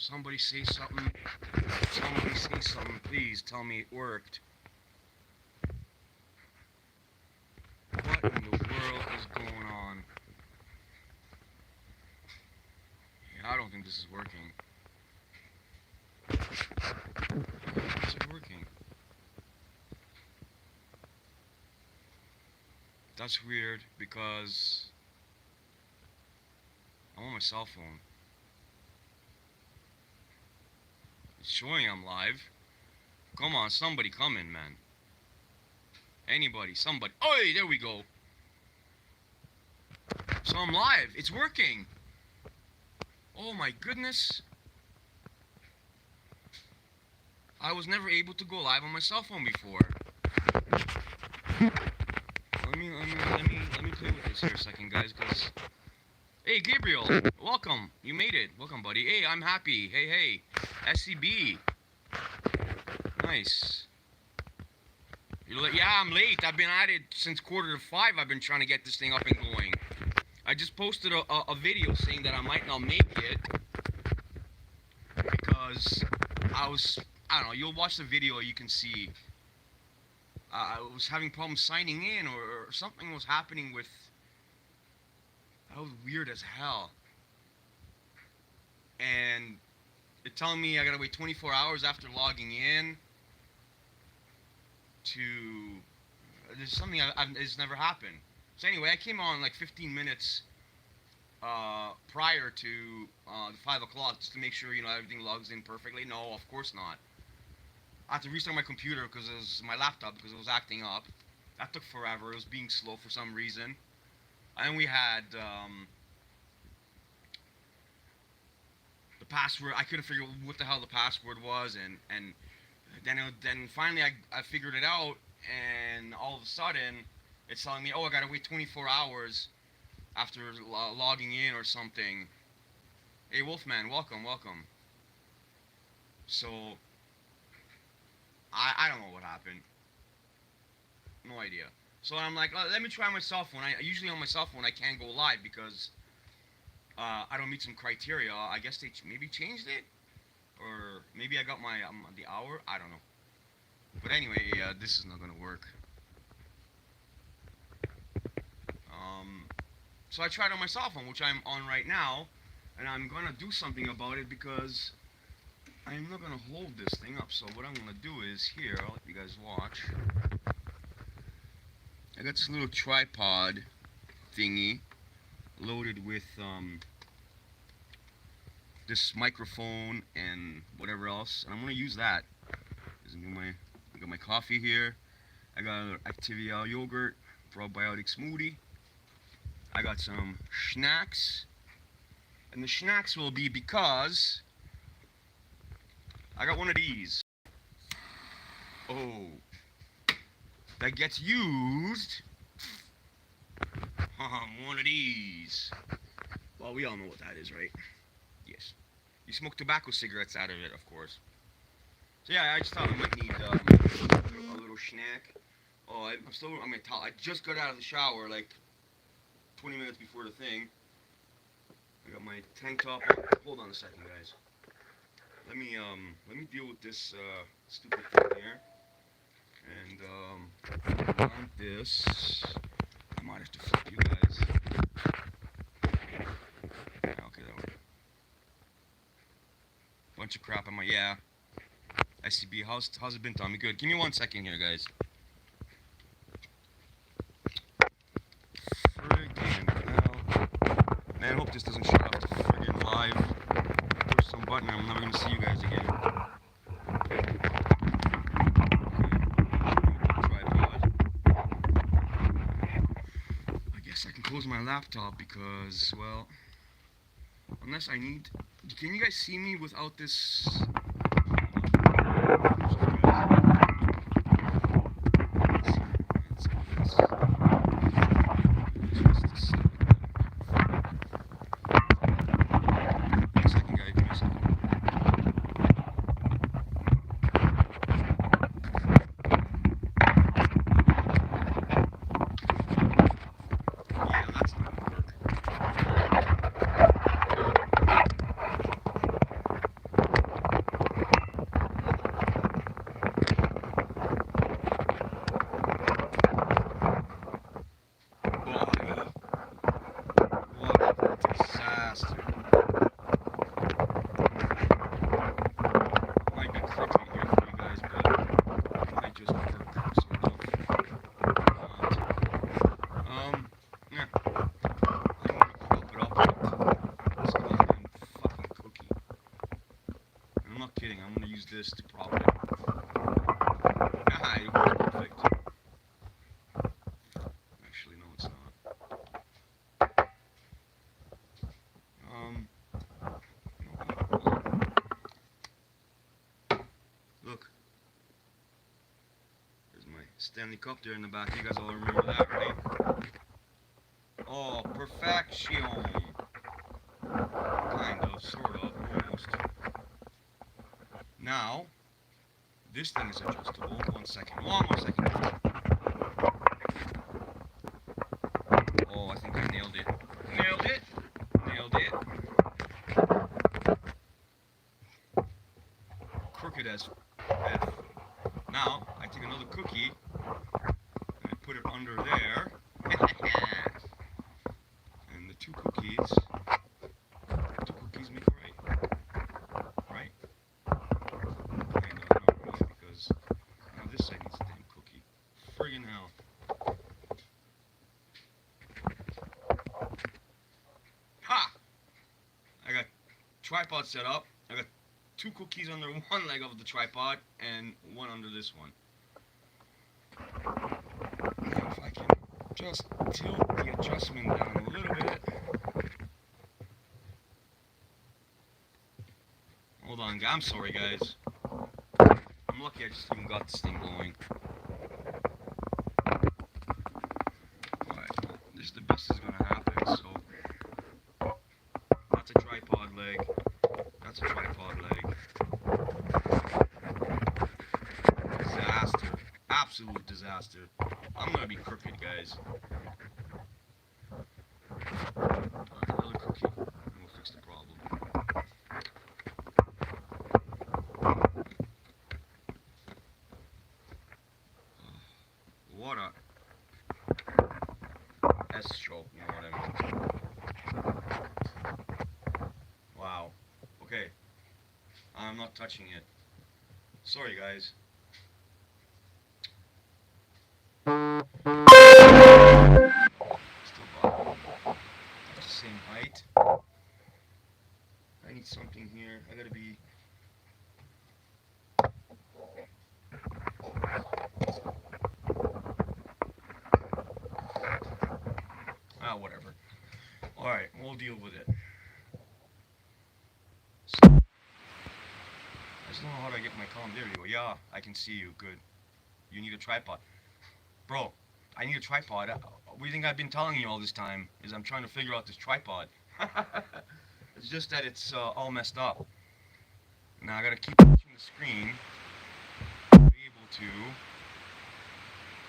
Somebody say something. Somebody say something. Please tell me it worked. What in the world is going on? Yeah, I don't think this is working. Is it working? That's weird because I'm on my cell phone. It's showing I'm live. Come on, somebody come in, man. Anybody, somebody. Oh, there we go. So I'm live. It's working. Oh my goodness. I was never able to go live on my cell phone before. Let me play with this here a second, guys, because... Hey, Gabriel, welcome. You made it. Welcome, buddy. Hey, I'm happy. Hey. SCB. Nice. Yeah, I'm late. I've been at it since 4:45. I've been trying to get this thing up and going. I just posted a video saying that I might not make it because I don't know, you'll watch the video, you can see I was having problems signing in or something was happening with... That was weird as hell. And it's telling me I gotta wait 24 hours after logging in to... There's something it's never happened. So anyway, I came on like 15 minutes prior to the 5 o'clock just to make sure, everything logs in perfectly. No, of course not. I had to restart my computer because it was my laptop because it was acting up. That took forever. It was being slow for some reason. And we had the password. I couldn't figure what the hell the password was, and then finally I figured it out, and all of a sudden it's telling me, oh, I gotta wait 24 hours after logging in or something. Hey, Wolfman, welcome. So I don't know what happened. No idea. So I'm like, let me try my cell phone. Usually on my cell phone I can't go live because I don't meet some criteria. I guess they maybe changed it, or maybe I got my the hour. I don't know. But anyway, this is not gonna work. So I tried on my cell phone, which I'm on right now, and I'm gonna do something about it because I'm not gonna hold this thing up. So what I'm gonna do is here. I'll let you guys watch. I got this little tripod thingy loaded with this microphone and whatever else, and I'm gonna use that. I got my coffee here. I got another Activia yogurt, probiotic smoothie. I got some snacks, and the snacks will be because I got one of these. Oh. That gets used. One of these. Well, we all know what that is, right? Yes. You smoke tobacco cigarettes out of it, of course. So yeah, I just thought I might need a little snack. Oh, I just got out of the shower like 20 minutes before the thing. I got my tank top on. Hold on a second, guys. Let me deal with this stupid thing here. And I want this. I might have to flip you guys. Yeah, okay, that worked. Bunch of crap on my... Yeah. SCB, how's it been, Tommy? Good. Give me 1 second here, guys. Friggin' hell. Man, I hope this doesn't shut off the friggin' live. Push some button and I'm never gonna see you guys again. I can close my laptop because, well, unless I need... Can you guys see me without this? not kidding. I'm gonna use this to prop it. Ah, it works perfect. Actually, no, it's not. Um, no, look, there's my Stanley Cup there in the back. You guys all remember that, right? Oh, perfection. Kind of, sort of, almost. Now, this thing is adjustable. One second. One more second. Oh, I think I nailed it. Nailed it. Nailed it. Crooked as F. Now, I take another cookie and I put it under there. And the two cookies make a right. Right? And not really, because now this side needs a damn cookie. Friggin' hell. Ha! I got tripod set up. I got two cookies under one leg of the tripod and one under this one. Now if I can just tilt the adjustment down a little bit. Hold on, I'm sorry guys. I'm lucky I just even got this thing going. Alright, this is the best that's gonna happen, so that's a tripod leg. That's a tripod leg. Disaster. Absolute disaster. I'm gonna be crooked, guys. Alright, another cookie. And we'll fix the problem. What a S-stroke, you know what I mean? Wow. Okay. I'm not touching it. Sorry, guys. Still bothering me. It's the same height. I need something here. I gotta be. Ah, whatever. Alright, we'll deal with it. So, I just don't know how to get my column. There you go. Yeah, I can see you. Good. You need a tripod. Bro, I need a tripod. What do you think I've been telling you all this time? Is I'm trying to figure out this tripod. It's just that it's all messed up. Now I gotta keep watching the screen to be able to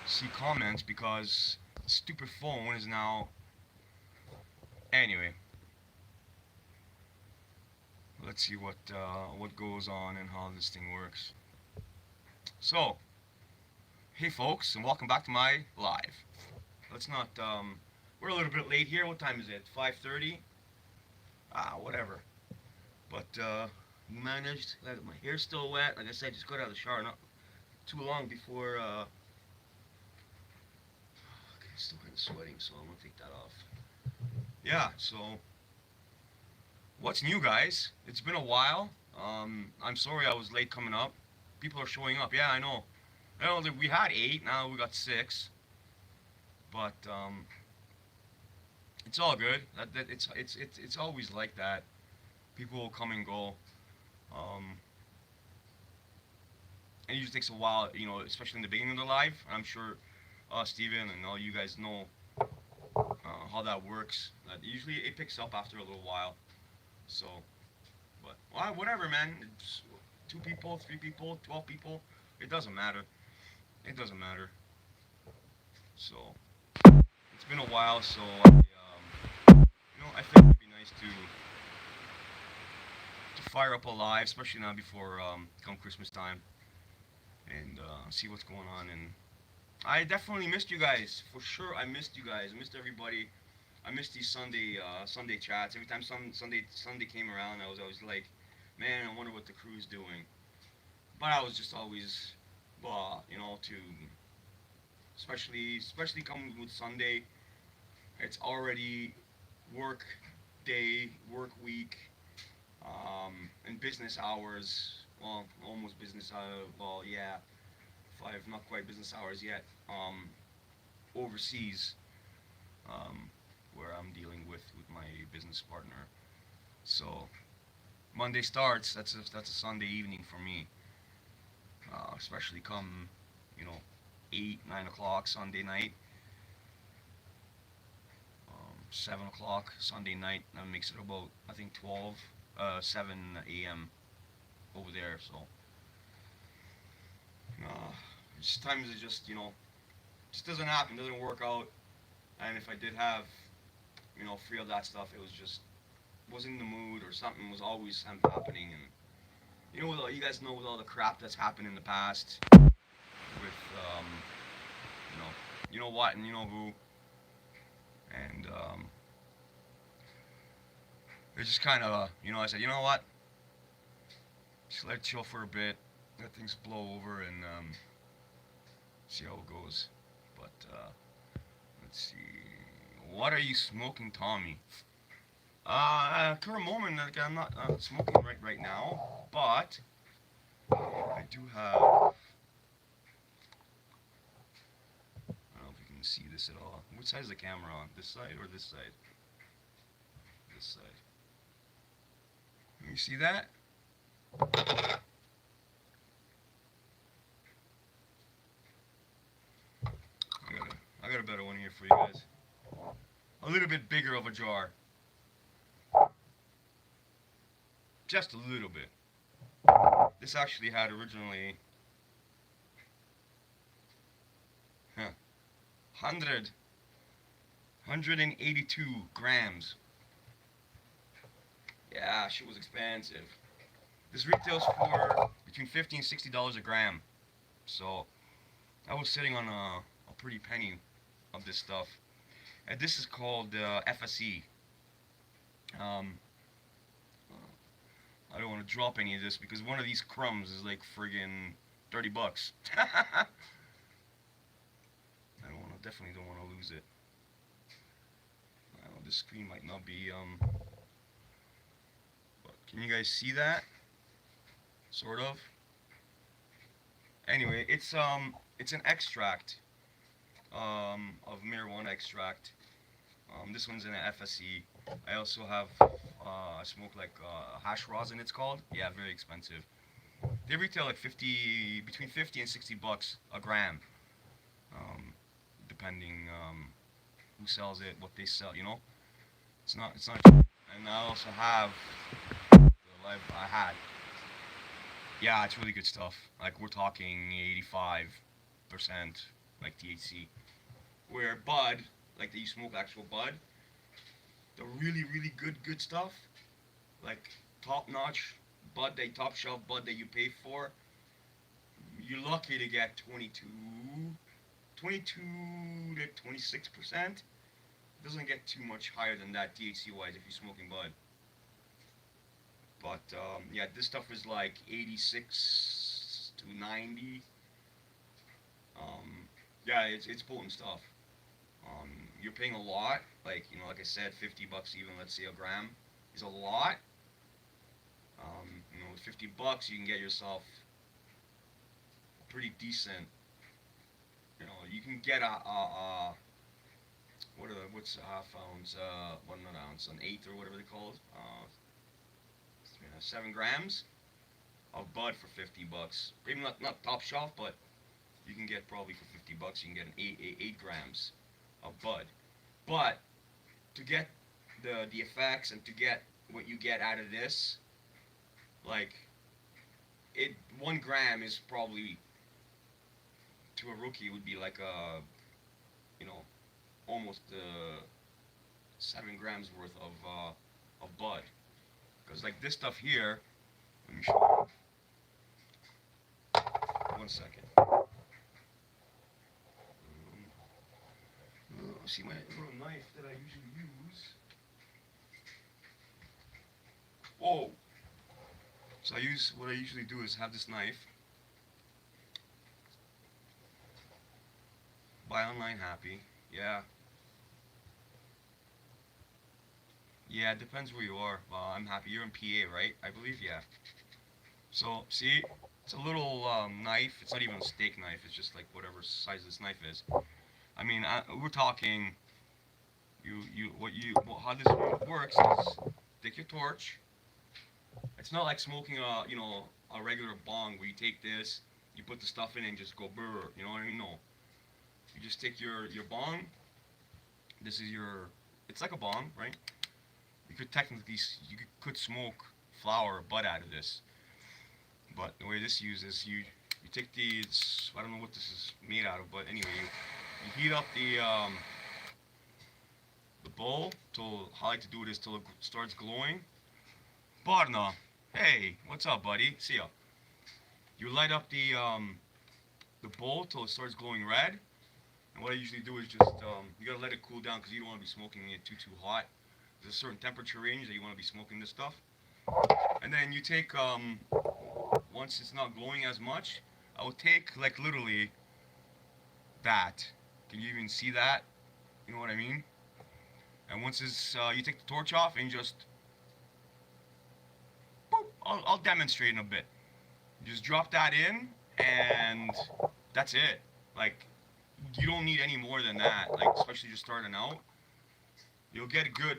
see comments because the stupid phone is now. Anyway, let's see what goes on and how this thing works. So, hey folks, and welcome back to my live. Let's not. We're a little bit late here. What time is it? 5:30. Ah, whatever. But we managed. Like, my hair's still wet. Like I said, just got out of the shower not too long before. Okay, still kind of sweating, so I'm gonna take that off. Yeah. So, what's new, guys? It's been a while. I'm sorry I was late coming up. People are showing up. Yeah, I know. I know that we had 8. Now we got 6. But it's all good. It's always like that. People will come and go. And it usually takes a while, you know, especially in the beginning of the live. I'm sure Steven and all you guys know how that works. Usually it picks up after a little while. So, but well, whatever, man. It's 2 people, 3 people, 12 people. It doesn't matter. It doesn't matter. So it's been a while, so I think it'd be nice to fire up a live, especially now before come Christmas time, and see what's going on. And I definitely missed you guys for sure. I missed you guys. I missed everybody. I missed these Sunday chats. Every time Sunday came around, I was always like, man, I wonder what the crew's doing. But I was just always, to especially coming with Sunday. It's already work day, work week, and business hours. well, almost business hour. Well, yeah, 5, not quite business hours yet. Overseas, um, where I'm dealing with my business partner. So Monday starts. That's a Sunday evening for me. Especially come, you know, 8, 9 o'clock Sunday night. 7 o'clock Sunday night. That makes it about I think 12, 7 a.m. over there. So sometimes it just just doesn't happen. Doesn't work out. And if I did have free of that stuff, it was just wasn't in the mood or something was always happening. And you guys know with all the crap that's happened in the past with you know you know what and you know who, and it just kind of I said, you know what, just let it chill for a bit, let things blow over, and see how it goes. But let's see, what are you smoking, Tommy? Current moment, like, I'm not smoking right now, but I do have. I don't know if you can see this at all. Which side is the camera on? This side or this side? This side. Can you see that? I got a better one here for you guys. A little bit bigger of a jar. Just a little bit. This actually had originally 182 grams. Yeah, shit was expensive. This retails for between $50 and $60 a gram. So I was sitting on a pretty penny of this stuff. And this is called FSE. Um, I don't want to drop any of this because one of these crumbs is like friggin' $30. Definitely don't want to lose it. I know this screen might not be but can you guys see that? Sort of. Anyway, it's an extract of marijuana extract. This one's in an FSE. I also have I smoke like hash rosin. It's called. Yeah, very expensive. They retail like between 50 and $60 a gram, depending who sells it, what they sell. It's not. And I also have the live I had. Yeah, it's really good stuff. Like we're talking 85%, like THC. Where bud, like that you smoke actual bud, the really really good stuff, like top notch bud, top shelf bud that you pay for, you're lucky to get 22 to 26%. It doesn't get too much higher than that THC wise if you're smoking bud. But yeah, this stuff is like 86 to 90. Yeah, it's potent stuff. You're paying a lot, like like I said, $50 even. Let's say a gram is a lot. With $50, you can get yourself a pretty decent. You can get a what's a half ounce? Well, not ounce, an eighth or whatever they call it. 7 grams of bud for $50. Maybe not top shelf, but you can get probably for $50. You can get an 8 grams of bud. But to get the effects and to get what you get out of this, like 1 gram is probably to a rookie would be like you know almost 7 grams worth of bud. Because like this stuff here, let me show you. 1 second. See my little knife that I usually use. Whoa! So what I usually do is have this knife. Buy online happy. Yeah. Yeah, it depends where you are. I'm happy. You're in PA, right? I believe, yeah. So see, it's a little knife. It's not even a steak knife. It's just like whatever size this knife is. I mean, we're talking. How this works is take your torch. It's not like smoking a regular bong where you take this, you put the stuff in and just go brr. You know what I mean? No, you just take your bong. This is your. It's like a bong, right? You could technically you could smoke flower or bud out of this, but the way this uses you take these. I don't know what this is made out of, but anyway, you heat up the bowl till how I like to do it is till it starts glowing. Barna, hey, what's up, buddy? See ya. You light up the bowl till it starts glowing red. And what I usually do is just you gotta let it cool down because you don't want to be smoking it too hot. There's a certain temperature range that you want to be smoking this stuff. And then you take once it's not glowing as much, I will take like literally that. Can you even see that? You know what I mean? And once it's you take the torch off and just boop. I'll demonstrate in a bit. Just drop that in and that's it. Like you don't need any more than that. Like especially just starting out, you'll get a good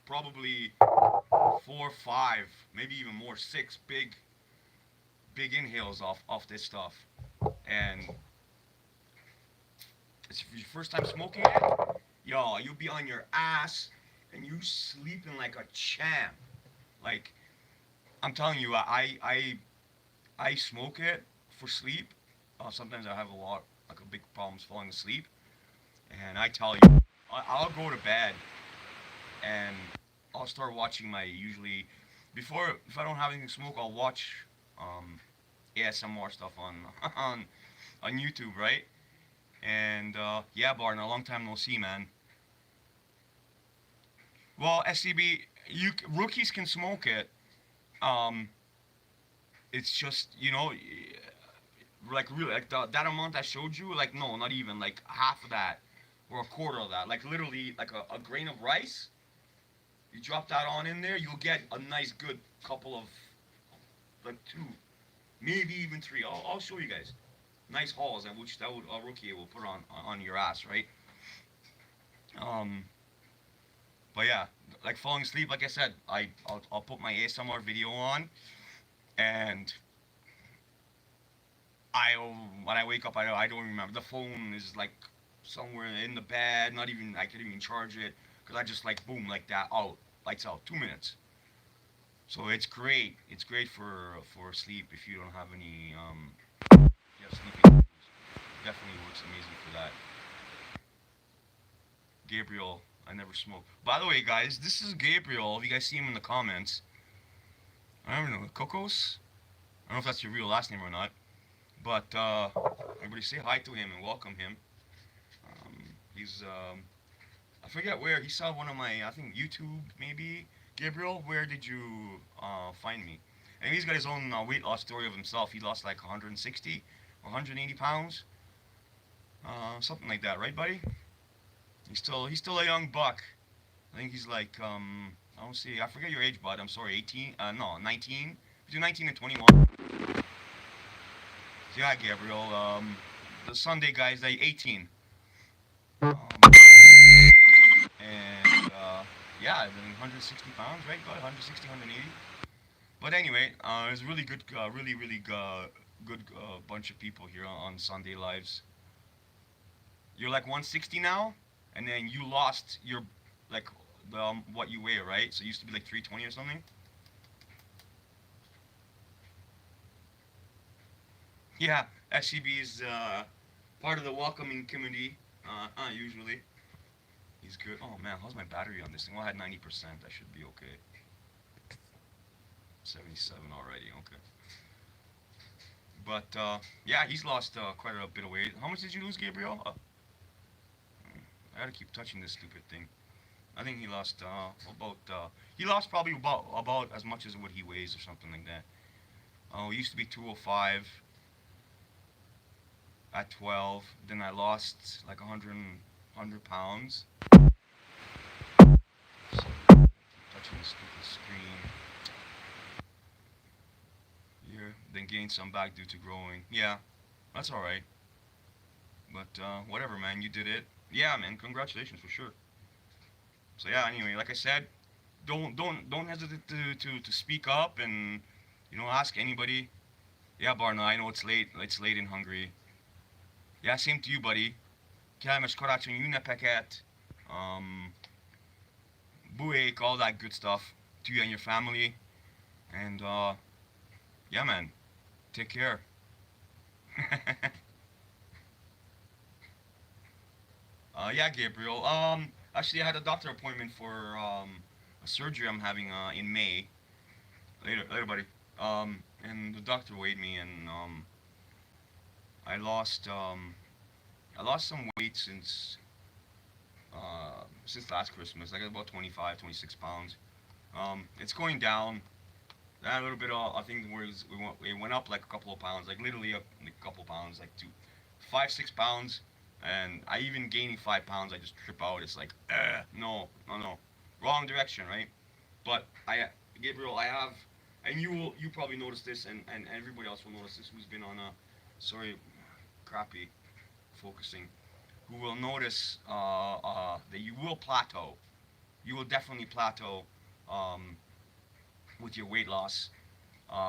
probably 4, 5, maybe even more, 6 big inhales off this stuff. And it's your first time smoking it, yo, you'll be on your ass and you sleeping like a champ. Like I'm telling you, I smoke it for sleep. Sometimes I have a big problems falling asleep, and I tell you, I'll go to bed and I'll start watching my usually before if I don't have anything to smoke, I'll watch ASMR stuff on on YouTube, right? And yeah, Barton, a long time no see, man. Well, SCB, you rookies can smoke it. Um, it's just like really like that amount I showed you, like no, not even like half of that or a quarter of that. Like literally like a grain of rice. You drop that on in there, you'll get a nice good couple of like 2, maybe even 3. I'll show you guys nice hauls and which that would a rookie will put on your ass, right? Um, but yeah, like falling asleep, like I said, I'll put my ASMR video on and I when I wake up, I don't remember. The phone is like somewhere in the bed. Not even I can't even charge it because I just like boom like that out, lights out, 2 minutes. So it's great. It's great for sleep if you don't have any you have sleeping issues. Definitely works amazing for that. Gabriel, I never smoke. By the way, guys, this is Gabriel. If you guys see him in the comments, I don't know, Cocos. I don't know if that's your real last name or not, but everybody say hi to him and welcome him. He's I forget where he saw one of my I think YouTube maybe. Gabriel, where did you find me? And he's got his own weight loss story of himself. He lost like 160 or 180 pounds, something like that, right, buddy? He's still a young buck. I think he's like I don't see. I forget your age, bud. I'm sorry, 18. No, 19. Between 19 and 21. Yeah, Gabriel. The Sunday guy's like 18. Um, and yeah, I mean 160 pounds, right, bud? 160, 180. But anyway, there's a really good, really good bunch of people here on Sunday Lives. You're like 160 now, and then you lost your like what you weigh, right? So it used to be like 320 or something. Yeah, SCB is part of the welcoming community. Usually. He's good. Oh man, how's my battery on this thing? Well, I had 90%. I should be okay. 77 already. Okay. But yeah, he's lost quite a bit of weight. How much did you lose, Gabriel? I gotta keep touching this stupid thing. I think he lost about. He lost probably about as much as what he weighs or something like that. Oh, he used to be 205 at 12. Then I lost like 100 pounds. So, touching the stupid screen. then gained some back due to growing. Yeah, that's all right. But whatever, man, you did it. Yeah, man, congratulations for sure. So yeah, anyway, like I said, don't hesitate to speak up and ask anybody. Yeah, Barna, I know it's late. It's late in Hungary. Yeah, same to you, buddy. Kellemes karácsonyi ünnepeket. Um, Buék, all that good stuff to you and your family. And yeah, man, take care. Yeah, Gabriel. Actually, I had a doctor appointment for a surgery I'm having in May. Later, later, buddy. And the doctor weighed me, and I lost I lost some weight since last Christmas. I got about 25, 26 pounds. It's going down. That little bit. I think it went up like a couple of pounds, like literally up like a couple of pounds, like 5, 6 pounds. And I even gaining 5 pounds, I just trip out. It's like, no, no, no, wrong direction, right? But Gabriel, I have, and you probably notice this, and everybody else will notice this who's been on a, sorry, crappy focusing, who will notice that you will plateau. You will definitely plateau um, with your weight loss,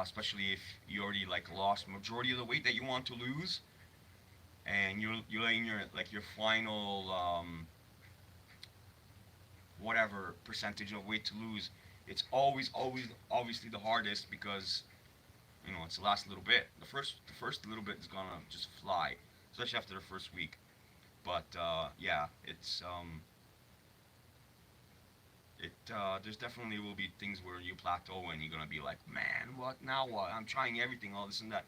especially if you already like lost majority of the weight that you want to lose, and you're in your like your final whatever percentage of weight to lose. It's always obviously the hardest because it's the last little bit. The first little bit is gonna just fly, especially after the first week. But yeah, there's definitely will be things where you plateau and you're gonna be like, man, what now? What? I'm trying everything, all this and that.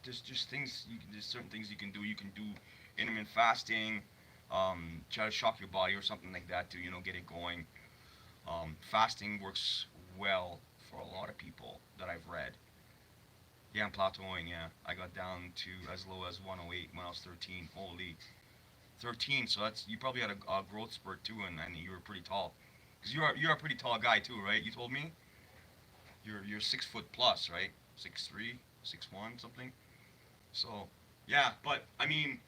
There's just things. There's certain things you can do. You can do intermittent fasting, try to shock your body or something like that to get it going. Fasting works well for a lot of people that I've read. Yeah, I'm plateauing. Yeah, I got down to as low as 108 when I was 13. Holy, 13. So that's you probably had a growth spurt too, and you were pretty tall. Cause you're a pretty tall guy too, right? You told me you're 6 foot plus, right? 6'3", 6'1", something. So yeah, but I mean,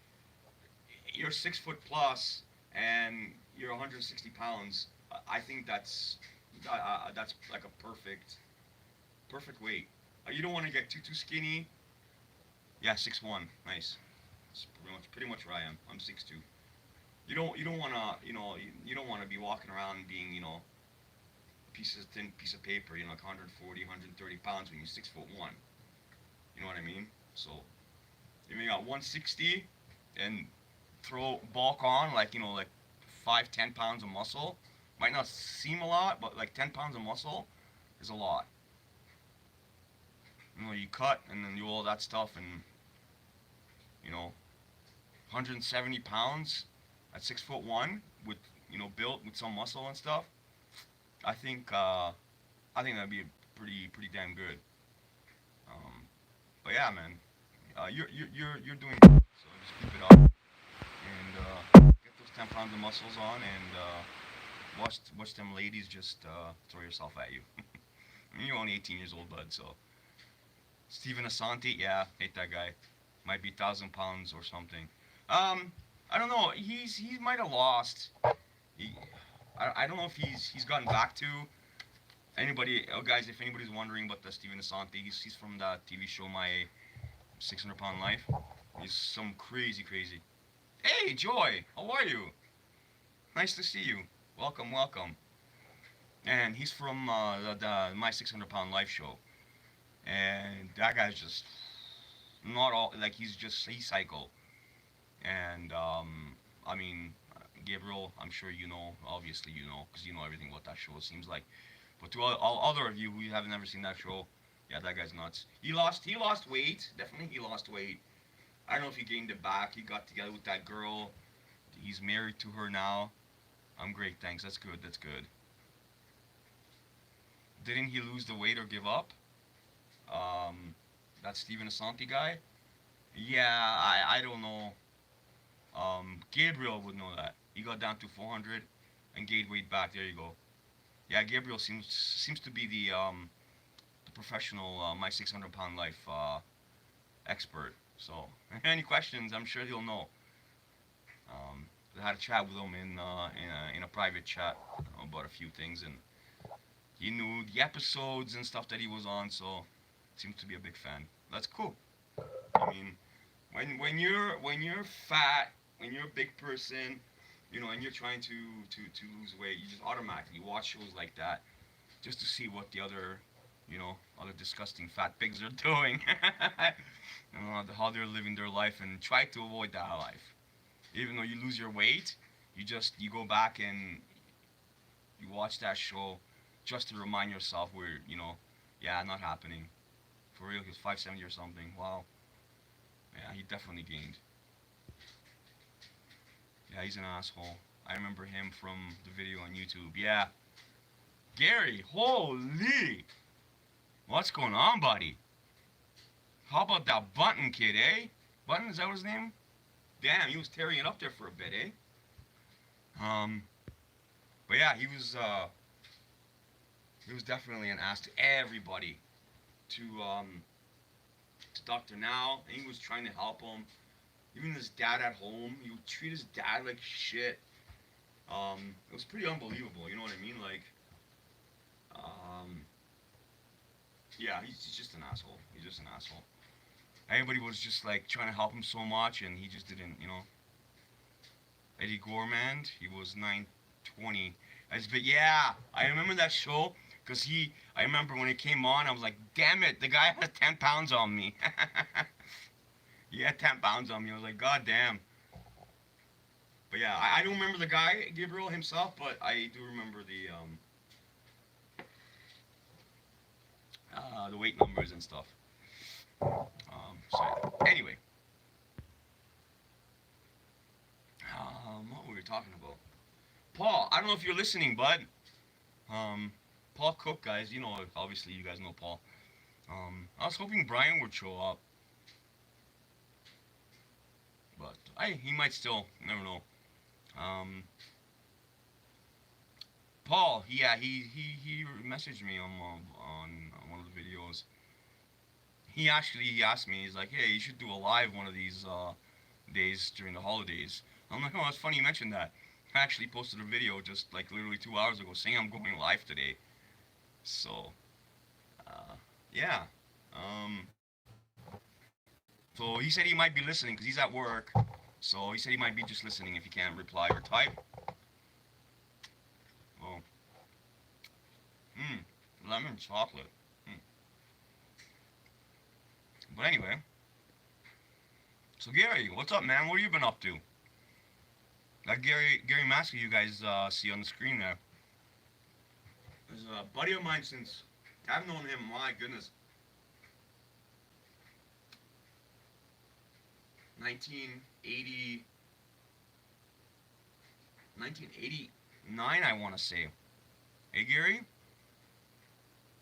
you're 6 foot plus and you're 160 pounds. I think that's like a perfect weight. You don't want to get too skinny. Yeah, 6'1", nice. That's pretty much where I am. I'm 6'2". You don't want to you don't want to be walking around being thin piece of paper, like 140, 130 pounds when you're 6'1". You know what I mean? So if you got 160 and throw bulk on like 5, 10 pounds of muscle, might not seem a lot, but like 10 pounds of muscle is a lot. You cut and then do all that stuff, and 170 pounds at 6'1" with built with some muscle and stuff. I think that'd be pretty damn good. Um, but yeah, man, you're doing good, so just keep it up and get those 10 pounds of muscles on and watch them ladies just throw yourself at you. I mean, you're only 18 years old, bud. So Steven Asante, yeah, hate that guy. Might be 1,000 pounds or something. Um, I don't know. He might have lost. He, I don't know if he's gotten back to anybody. Oh, guys, if anybody's wondering about the Steven Asante, he's from the TV show My 600 Pound Life. He's some crazy. Hey, Joy, how are you? Nice to see you. Welcome, welcome. And he's from the My 600 Pound Life show. And that guy's just not all like he's psycho. And I mean, Gabriel, I'm sure you know, obviously you know, because you know everything about that show. It seems like, but to all other of you who haven't never seen that show, yeah, that guy's nuts. He lost weight. Definitely, he lost weight. I don't know if he gained it back. He got together with that girl. He's married to her now. I'm great, thanks. That's good. That's good. Didn't he lose the weight or give up? Um, that Steven Asante guy. Yeah, I don't know. Gabriel would know that. He got down to 400 and gained weight back. There you go. Yeah, Gabriel seems to be the professional, my 600-pound life expert. So, any questions, I'm sure he'll know. I had a chat with him in a private chat about a few things, and he knew the episodes and stuff that he was on, so seems to be a big fan. That's cool. I mean, when you're fat, when you're a big person, and you're trying to lose weight, you just automatically watch shows like that just to see what the other disgusting fat pigs are doing, how they're living their life, and try to avoid that life. Even though you lose your weight, you go back and you watch that show just to remind yourself where yeah, not happening. For real, he was 570 or something. Wow. Yeah, he definitely gained. Yeah, he's an asshole. I remember him from the video on YouTube. Yeah. Gary, holy! What's going on, buddy? How about that Button kid, eh? Button, is that his name? Damn, he was tearing it up there for a bit, eh? But yeah, he was definitely an ass to everybody. To Dr. Now, and he was trying to help him. Even his dad at home, he would treat his dad like shit. It was pretty unbelievable. You know what I mean? Like, yeah, he's just an asshole. He's just an asshole. Everybody was just like trying to help him so much, and he just didn't. Eddie Gormand, he was 920. But yeah, I remember that show because I remember when it came on, I was like, damn it, the guy has 10 pounds on me. He had 10 pounds on me. I was like, god damn. But yeah, I don't remember the guy, Gabriel himself, but I do remember the weight numbers and stuff. So anyway, what were we talking about? Paul, I don't know if you're listening, bud. Paul Cook, guys, obviously you guys know Paul. I was hoping Brian would show up, but he might still. Never know. Paul, yeah, he messaged me on one of the videos. He asked me. He's like, hey, you should do a live one of these days during the holidays. I'm like, oh, it's funny you mentioned that. I actually posted a video just like literally 2 hours ago saying I'm going live today. So, yeah. So he said he might be listening because he's at work. So he said he might be just listening if he can't reply or type. Oh. Lemon chocolate. But anyway. So Gary, what's up, man? What have you been up to? That Gary Masker you guys see on the screen there. There's a buddy of mine since I've known him, my goodness, 1980, 1989, I want to say. Hey, Gary?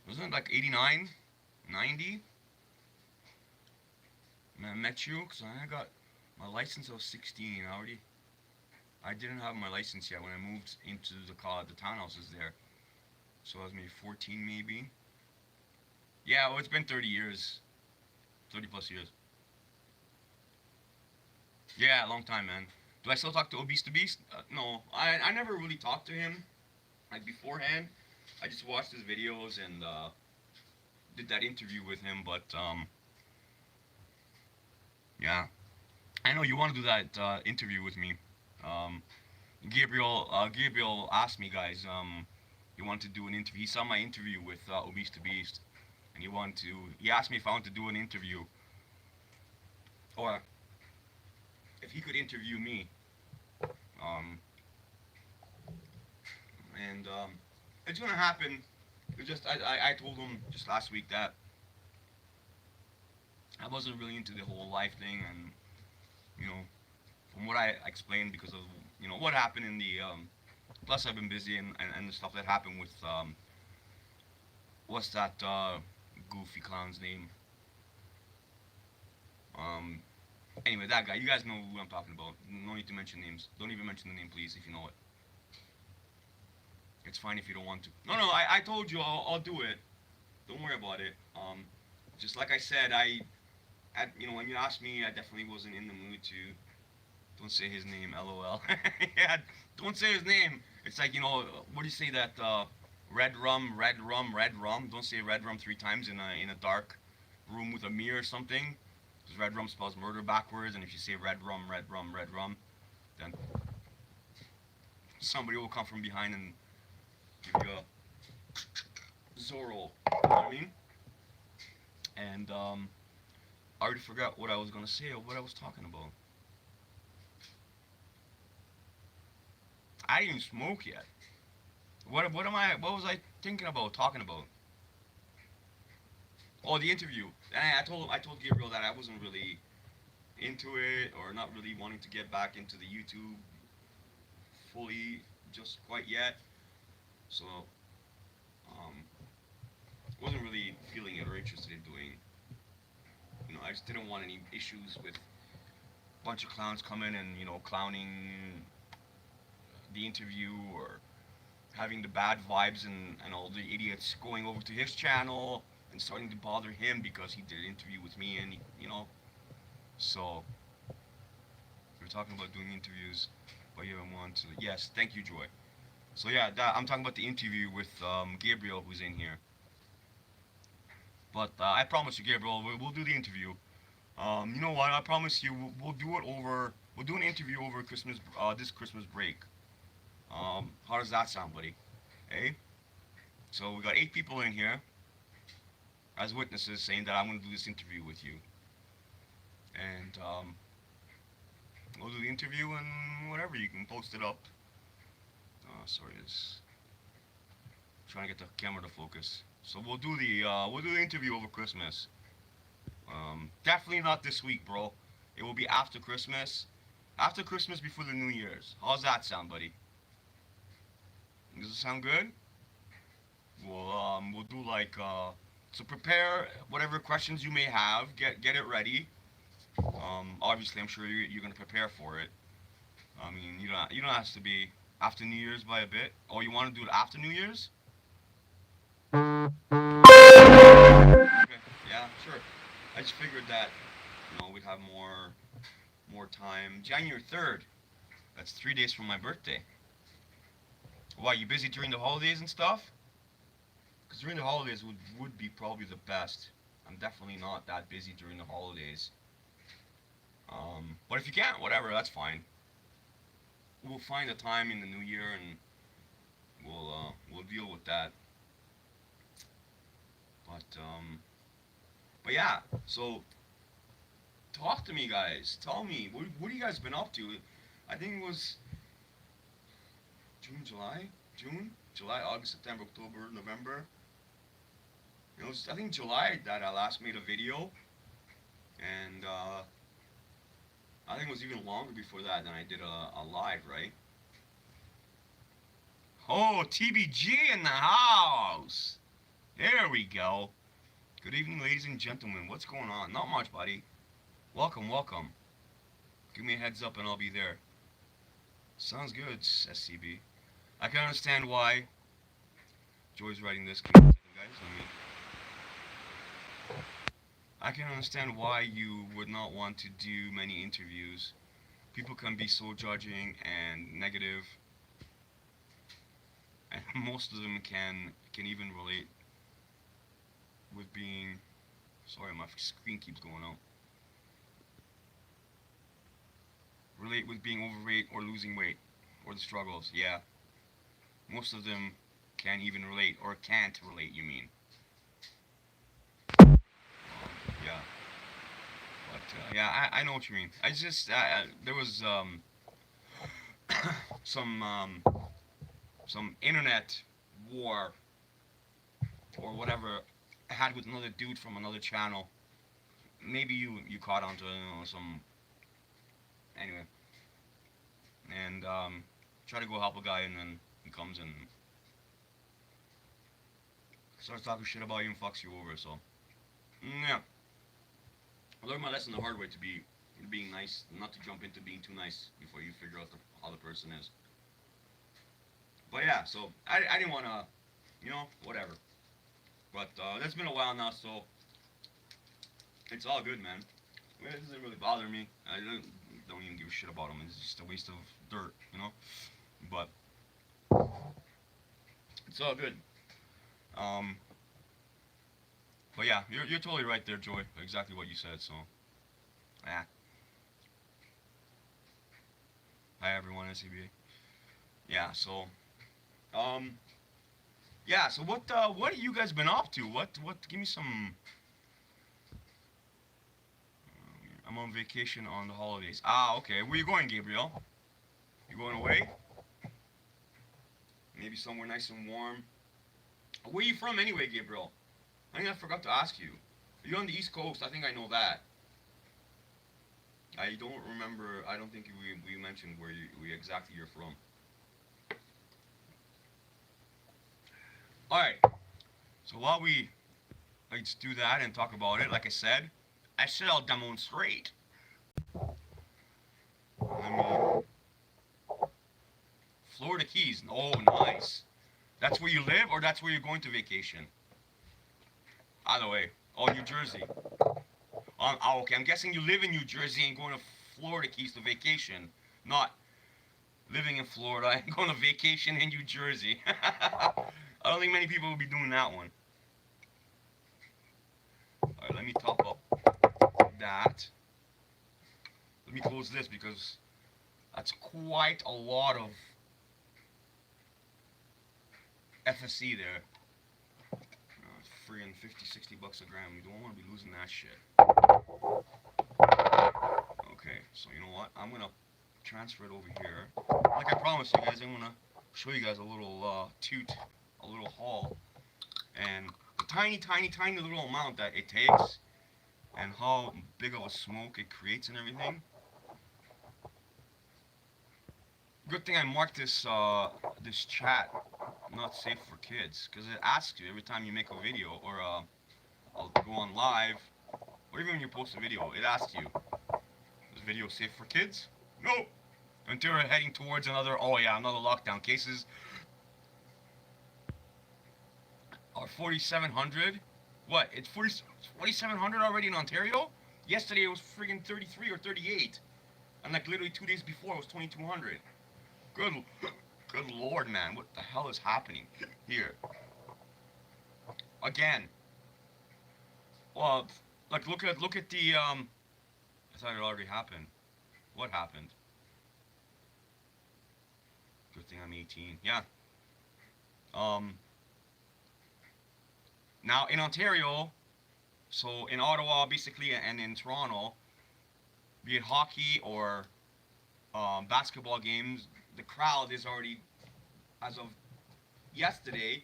Wasn't it like 89, 90? And I met you because I got my license. I was 16 already. I didn't have my license yet when I moved into the townhouses there. So I was maybe 14, maybe. Yeah, well, it's been 30 years. 30 plus years. Yeah, long time, man. Do I still talk to Obese the Beast? No, I never really talked to him, like, beforehand. I just watched his videos and did that interview with him, but, yeah. I know you want to do that interview with me. Gabriel asked me, guys, he wanted to do an interview. He saw my interview with Obese the Beast, and he asked me if I wanted to do an interview, or if he could interview me. And it's gonna happen. It's just I told him just last week that I wasn't really into the whole life thing, and from what I explained, because of what happened in the plus I've been busy and the stuff that happened with what's that goofy clown's name? Anyway, that guy. You guys know who I'm talking about. No need to mention names. Don't even mention the name, please, if you know it. It's fine if you don't want to. No, I told you I'll do it. Don't worry about it. Just like I said, when you asked me, I definitely wasn't in the mood to. Don't say his name, lol. Yeah, don't say his name. It's like, what do you say that, red rum, red rum, red rum? Don't say red rum 3 times in a dark room with a mirror or something. Because red rum spells murder backwards, and if you say red rum, red rum, red rum, then somebody will come from behind and give you a Zorro. You know what I mean? And I already forgot what I was gonna say or what I was talking about. I didn't even smoke yet. What was I thinking about talking about? Oh, the interview. I told Gabriel that I wasn't really into it or not really wanting to get back into the YouTube fully just quite yet. So um, wasn't really feeling it or interested in doing. I just didn't want any issues with a bunch of clowns coming and clowning the interview or having the bad vibes and all the idiots going over to his channel and starting to bother him because he did an interview with me and so we're talking about doing interviews, but you don't want to. Yes, thank you, Joy. So yeah, I'm talking about the interview with Gabriel, who's in here. But I promise you, Gabriel, we'll do the interview. You know what? I promise you, we'll do it over. We'll do an interview over Christmas, this Christmas break. How does that sound, buddy? Hey, so we got 8 people in here as witnesses saying that I'm going to do this interview with you, and we'll do the interview and whatever. You can post it up. Sorry, it's trying to get the camera to focus. So we'll do the interview over Christmas. Definitely not this week, bro. It will be after Christmas. After Christmas, before the New Year's. How's that sound, buddy? Does it sound good? We'll do like so prepare whatever questions you may have. Get it ready. Obviously, I'm sure you're gonna prepare for it. I mean, you don't have to be after New Year's by a bit. Oh, you want to do it after New Year's? Okay. Yeah, sure. I just figured that we'd have more time. January 3rd. That's 3 days from my birthday. Why, you busy during the holidays and stuff? Because during the holidays would be probably the best. I'm definitely not that busy during the holidays. But if you can't, whatever, that's fine. We'll find a time in the new year and we'll deal with that. But yeah. So talk to me, guys. Tell me what you guys been up to. I think it was July, August, September, October, November. It was I think July that I last made a video, and I think it was even longer before that than I did a live, right? Oh, TBG in the house. There we go. Good evening, ladies and gentlemen. What's going on? Not much, buddy. Welcome, welcome. Give me a heads up and I'll be there. Sounds good, SCB. I can understand why Joy's writing this. Guys, I can understand why you would not want to do many interviews. People can be so judging and negative, and most of them can even relate with being. Sorry, my screen keeps going out. Relate with being overweight or losing weight, or the struggles. Yeah, most of them can't even relate, or can't relate. You mean? Yeah. But yeah, I know what you mean. I just there was some internet war or whatever I had with another dude from another channel. Maybe you caught on to some anyway, and try to go help a guy, and then he comes and starts talking shit about you and fucks you over. So yeah, I learned my lesson the hard way to be being nice, not to jump into being too nice before you figure out how the person is. But yeah, so I didn't want to, whatever. But that's been a while now, so it's all good, man. It doesn't really bother me. I don't even give a shit about them. It's just a waste of dirt, you know. But it's all good. Um, but yeah, you're totally right there, Joy. Exactly what you said. So, yeah. Hi everyone, SCBA. Yeah. So, um, yeah. So what have you guys been up to? What? Give me some. I'm on vacation on the holidays. Ah, okay. Where you going, Gabriel? You going away? Maybe somewhere nice and warm. Where you from anyway, Gabriel? I think I forgot to ask you. You're on the East Coast. I think I know that. I don't remember. I don't think we mentioned where we exactly you're from. All right. So while we let's do that and talk about it, like I said I'll demonstrate. Let me. Florida Keys. Oh, nice. That's where you live, or that's where you're going to vacation? Either way. Oh, New Jersey. Oh, okay. I'm guessing you live in New Jersey and going to Florida Keys to vacation, not living in Florida and going to vacation in New Jersey. I don't think many people will be doing that one. All right, let me top up that. Let me close this because that's quite a lot of FSC there. It's friggin' 50, 60 bucks a gram. You don't want to be losing that shit. Okay, so you know what? I'm gonna transfer it over here. Like I promised you guys, I'm gonna show you guys a little a little haul, and the tiny, tiny, tiny little amount that it takes, and how big of a smoke it creates and everything. Good thing I marked this chat not safe for kids, because it asks you every time you make a video or I'll go on live, or even when you post a video, it asks you, is video safe for kids? No. Until we're heading towards another, oh yeah, another lockdown. Cases are 4,700. What? It's 4,700 already in Ontario? Yesterday it was friggin' 33 or 38. And like literally 2 days before it was 2,200. Good, good lord, man. What the hell is happening here? Again. Well, like look at the I thought it already happened. What happened? Good thing I'm 18. Yeah. Um. Now in Ontario, so in Ottawa, basically, and in Toronto, be it hockey or basketball games, the crowd is already, as of yesterday,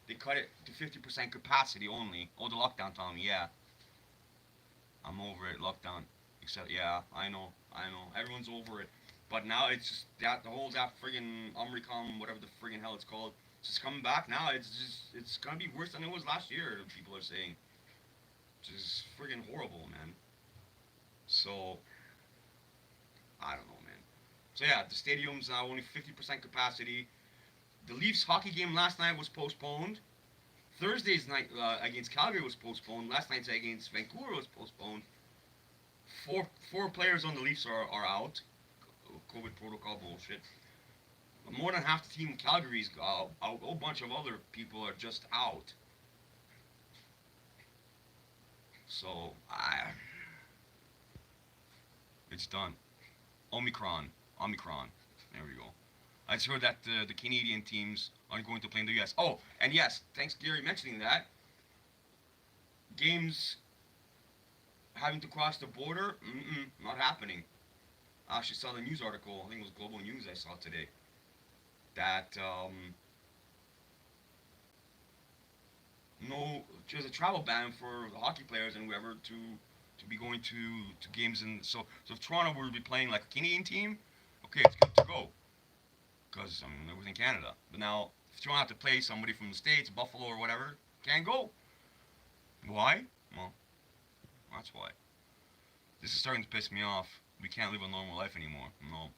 they cut it to 50% capacity only. Oh, the lockdown, Tommy. Yeah, I'm over it. Lockdown. Except, yeah, I know. Everyone's over it. But now it's just the whole that friggin' Omicron, whatever the friggin' hell it's called, it's just coming back now. It's gonna be worse than it was last year. People are saying, which is friggin' horrible, man. So I don't know, man. So yeah, the stadium's now only 50% capacity. The Leafs hockey game last night was postponed. Thursday's night against Calgary was postponed. Last night's against Vancouver was postponed. Four players on the Leafs are out. COVID protocol bullshit. More than half the team in Calgary's out. A whole bunch of other people are just out. So it's done. Omicron. There we go. I just heard that the Canadian teams aren't going to play in the U.S. Oh, and yes, thanks Gary mentioning that. Games having to cross the border, not happening. I actually saw the news article, I think it was Global News I saw today, that no, there's a travel ban for the hockey players and whoever to be going to games. And so if Toronto were to be playing like a Canadian team, okay, it's good to go. Because I mean, they're within Canada. But now, if you want to play somebody from the States, Buffalo or whatever, can't go. Why? Well, that's why. This is starting to piss me off. We can't live a normal life anymore. No.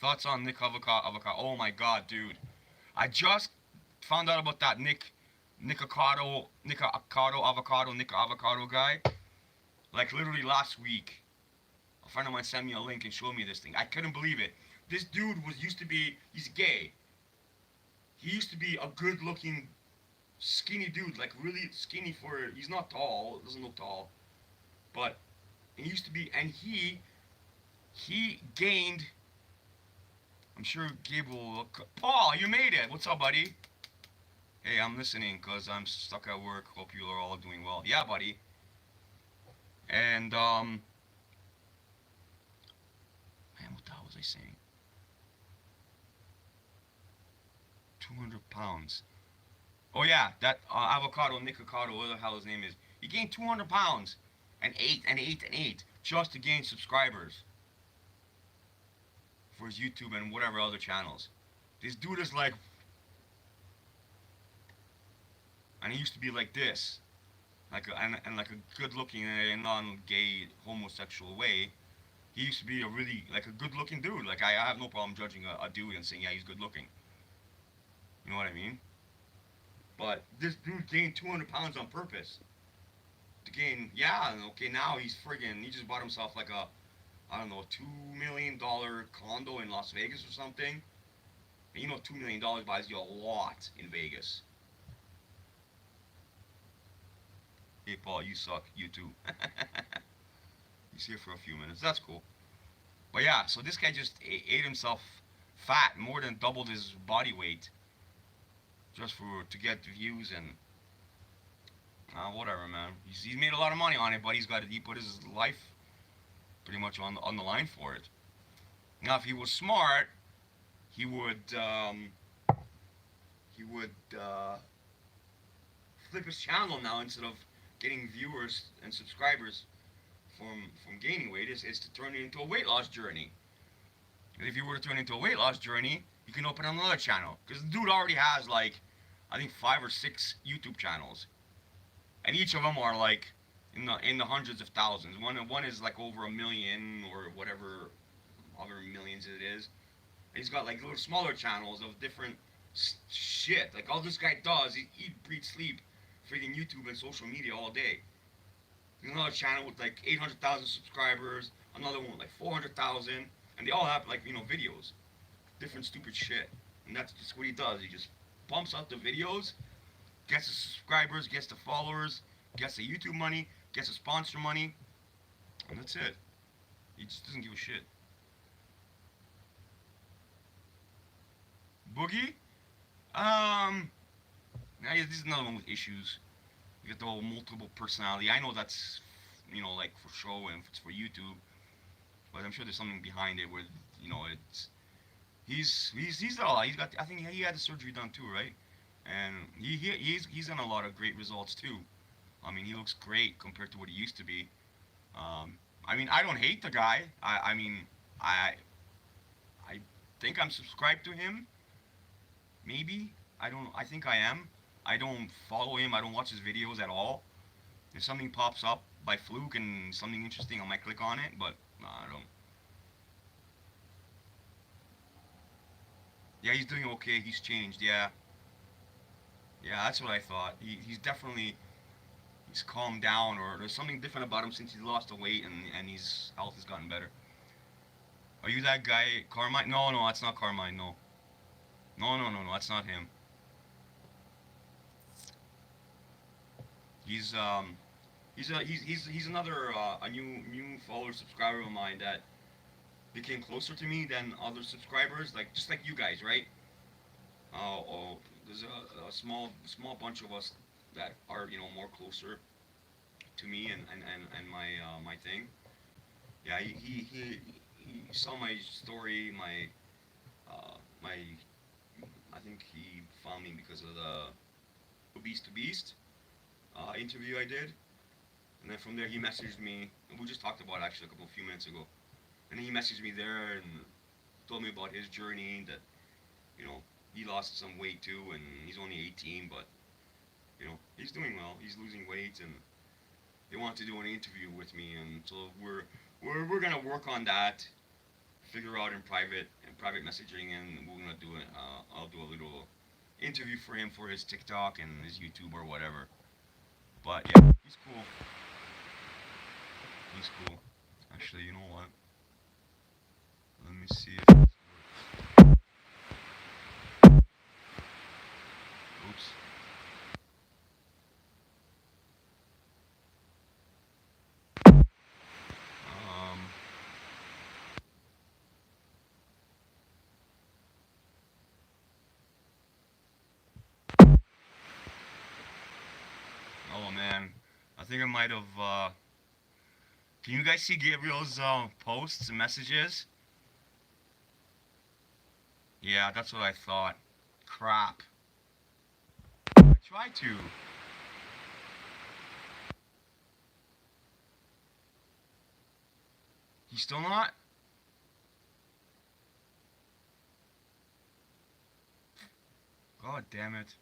Thoughts on Nick Avocado? Oh my god, dude. I just found out about that Nick Avocado guy. Like literally last week, a friend of mine sent me a link and showed me this thing. I couldn't believe it. This dude he's gay. He used to be a good-looking, skinny dude, like really skinny he's not tall, doesn't look tall, but he used to be, and he gained. I'm sure Gabe will. Paul, you made it. What's up, buddy? Hey, I'm listening because I'm stuck at work. Hope you are all doing well. Yeah, buddy. And man, what the hell was I saying? 200 pounds. Oh yeah, that Nick Avocado, whatever the hell his name is. He gained 200 pounds, and ate just to gain subscribers for his YouTube and whatever other channels. This dude is like, and he used to be like this, and like a good-looking, non-gay, homosexual way. He used to be a really like a good-looking dude. Like I have no problem judging a dude and saying yeah he's good-looking. You know what I mean? But this dude gained 200 pounds on purpose. To gain, yeah, okay, now he just bought himself like a, I don't know, $2 million condo in Las Vegas or something. And you know, $2 million buys you a lot in Vegas. Hey, Paul, you suck. You too. He's here for a few minutes. That's cool. But yeah, so this guy just ate himself fat, more than doubled his body weight, just to get views and whatever, man. He's made a lot of money on it, but he put his life pretty much on the line for it. Now, if he was smart, he would flip his channel now instead of getting viewers and subscribers from gaining weight. Is to turn it into a weight loss journey. And if you were to turn it into a weight loss journey, you can open another channel because the dude already has like I think 5 or 6 YouTube channels, and each of them are like in the hundreds of thousands. One is like over 1 million or whatever other millions it is. And he's got like little smaller channels of different shit. Like all this guy does, he eat, breathe, sleep, freaking YouTube and social media all day. There's another channel with like 800,000 subscribers, another one with like 400,000, and they all have like videos, different stupid shit. And that's just what he does. He just pumps out the videos, gets the subscribers, gets the followers, gets the YouTube money, gets the sponsor money, and that's it. He just doesn't give a shit. Boogie? Now this is another one with issues. You get the whole multiple personality. I know that's, like for show and it's for YouTube, but I'm sure there's something behind it where, it's he's got. I think he had the surgery done too, right? And he's done a lot of great results too. I mean, he looks great compared to what he used to be. I mean, I don't hate the guy. I mean, I think I'm subscribed to him. Maybe I don't. I think I am. I don't follow him. I don't watch his videos at all. If something pops up by fluke and something interesting, I might click on it. But no, I don't. Yeah, he's doing okay. He's changed. Yeah, yeah, that's what I thought. He's calmed down, or there's something different about him since he lost the weight and his health has gotten better. Are you that guy, Carmine? No, no, that's not Carmine. No, no, that's not him. He's he's another a new follower subscriber of mine that became closer to me than other subscribers, like just like you guys, right? There's a small bunch of us that are more closer to me and my thing. Yeah, he saw my story, my I think he found me because of the Beast to Beast interview I did, and then from there he messaged me, and we just talked about it actually a few minutes ago, and then he messaged me there and told me about his journey that he lost some weight too, and he's only 18, but he's doing well. He's losing weight, and they want to do an interview with me, and so we're gonna work on that, figure out in private messaging, and we're gonna do it. I'll do a little interview for him for his TikTok and his YouTube or whatever. But yeah, he's cool. He's cool. Actually, you know what? Let me see if this works. Oops. Um. Oh man, I think I might have. Can you guys see Gabriel's posts and messages? Yeah, that's what I thought. Crap. I tried to. He's still not? God damn it.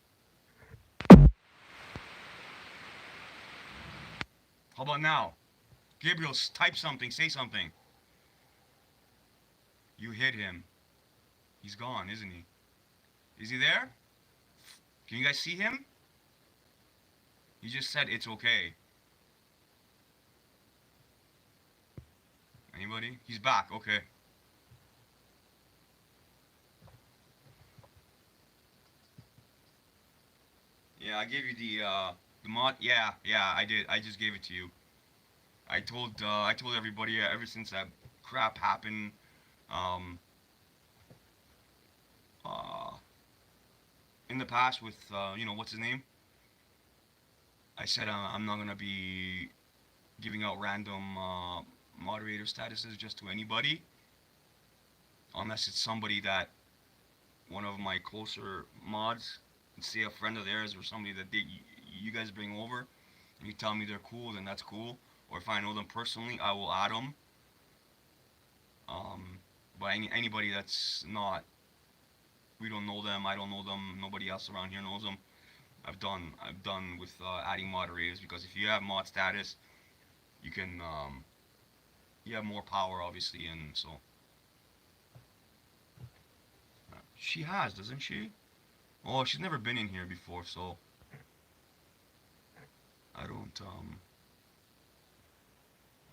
How about now? Gabriel, type something, say something. You hit him. He's gone, isn't he? Is he there? Can you guys see him? He just said it's okay. Anybody? He's back, okay. Yeah, I gave you the mod. Yeah, yeah, I did. I just gave it to you. I told everybody ever since that crap happened. Um, uh, in the past with what's his name? I said I'm not gonna be giving out random moderator statuses just to anybody, unless it's somebody that one of my closer mods, say a friend of theirs or somebody that you guys bring over, and you tell me they're cool, then that's cool. Or if I know them personally, I will add them. Um, but anybody that's not, we don't know them, I don't know them, nobody else around here knows them. I've done with adding moderators, because if you have mod status, you can you have more power obviously, and so she has, doesn't she? Oh, she's never been in here before, so I don't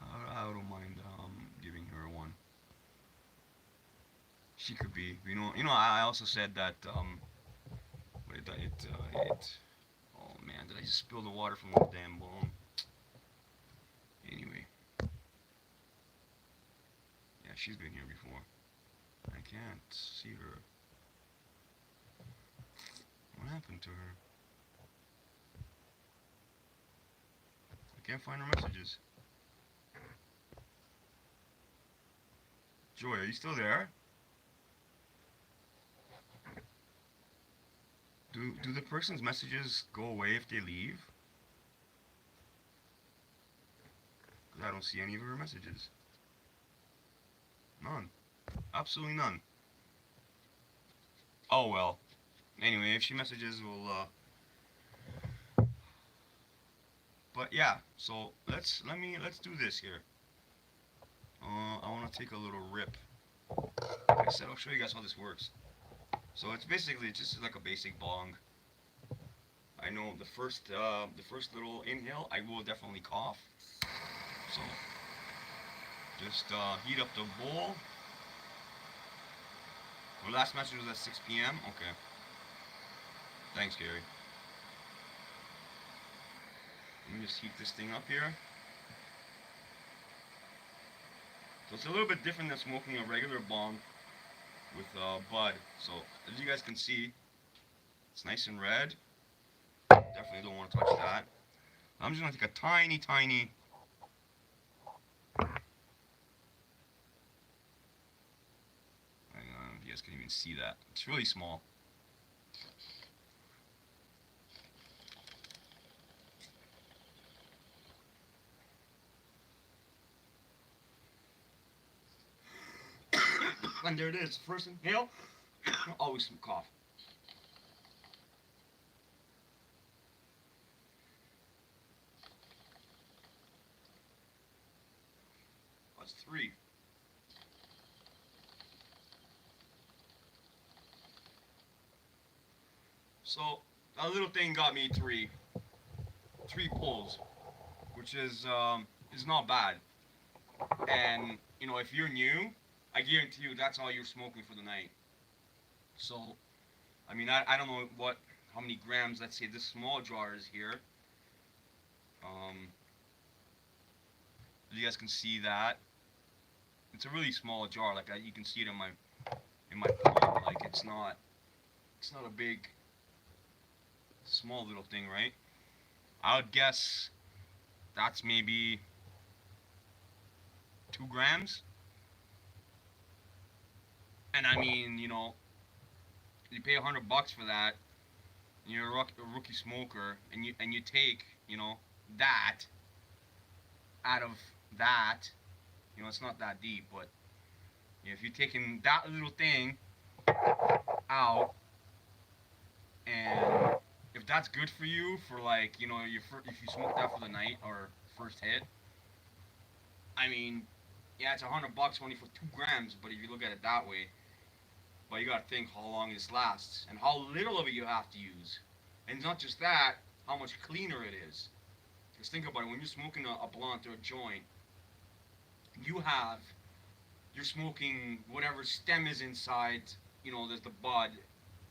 I don't mind giving her one. She could be, I also said that it. Oh man, did I just spill the water from the damn bone? Anyway, yeah, she's been here before. I can't see her. What happened to her? I can't find her messages. Joy, are you still there? Do the person's messages go away if they leave? 'Cause I don't see any of her messages. None. Absolutely none. Oh well. Anyway, if she messages, we'll. But yeah. So let's do this here. I want to take a little rip. Like I said, I'll show you guys how this works. So it's basically just like a basic bong. I know the first little inhale, I will definitely cough. So just heat up the bowl. Our last message was at 6 p.m. Okay. Thanks, Gary. Let me just heat this thing up here. So it's a little bit different than smoking a regular bong with bud. So as you guys can see, it's nice and red. Definitely don't want to touch that. I'm just gonna take a tiny, tiny. I don't know if you guys can even see that. It's really small. And there it is. First inhale, always some cough. That's 3. So a little thing got me three pulls, which is not bad. And you know, if you're new, I guarantee you that's all you're smoking for the night. So I mean, I don't know how many grams. Let's say this small jar is here. Um, you guys can see that it's a really small jar. Like you can see it in my palm. Like it's not a big small little thing, right? I would guess that's maybe 2 grams. And I mean, you know, you pay $100 for that. You're a rookie smoker, and you take, you know, that out of that. You know, it's not that deep, but you know, if you're taking that little thing out, and if that's good for you for like, you know, if you smoke that for the night or first hit, I mean, yeah, it's $100 only for 2 grams. But if you look at it that way, but you gotta think how long this lasts and how little of it you have to use, and not just that, how much cleaner it is. Because think about it, when you're smoking a blunt or a joint, you have you're smoking whatever stem is inside. You know, there's the bud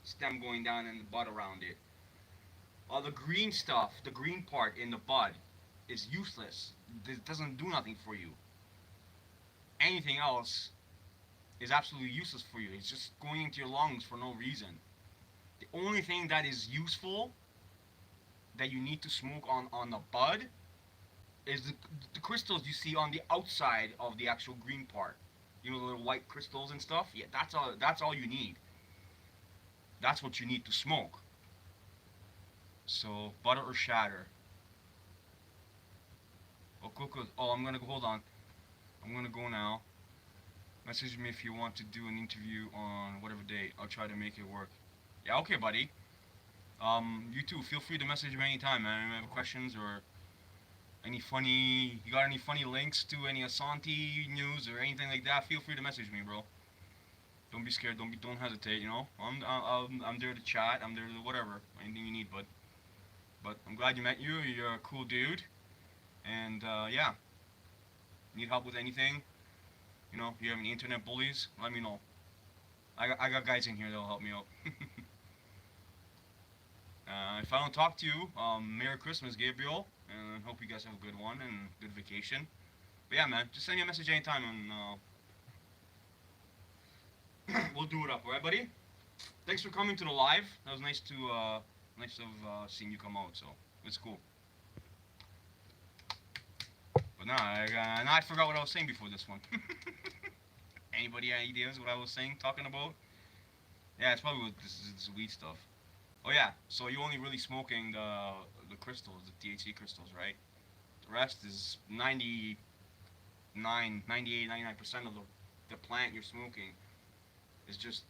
stem going down and the bud around it. All the green stuff, the green part in the bud, is useless. It doesn't do nothing for you. Anything else is absolutely useless for you. It's just going into your lungs for no reason. The only thing that is useful that you need to smoke on the bud is the crystals you see on the outside of the actual green part. You know, the little white crystals and stuff. Yeah, that's all. That's all you need. That's what you need to smoke. So butter or shatter. Oh, cool. Oh, I'm gonna go. Hold on. I'm gonna go now. Message me if you want to do an interview on whatever date. I'll try to make it work. Yeah, okay, buddy. You too. Feel free to message me anytime, man. If you have questions or you got any funny links to any Asante news or anything like that? Feel free to message me, bro. Don't be scared. Don't hesitate. You know, I'm there to chat. I'm there to whatever, anything you need, bud. But I'm glad you met you. You're a cool dude, and yeah, need help with anything? You know, you have any internet bullies? Let me know. I got guys in here that'll help me out. If I don't talk to you, Merry Christmas, Gabriel, and hope you guys have a good one and good vacation. But yeah, man, just send me a message anytime, and we'll do it up, alright, buddy? Thanks for coming to the live. That was nice of seeing you come out. So it's cool. But now I forgot what I was saying before this one. Anybody ideas what I was saying, talking about? Yeah, it's probably this weed stuff. Oh yeah, so you're only really smoking the crystals, the THC crystals, right? The rest is 99% of the plant you're smoking is just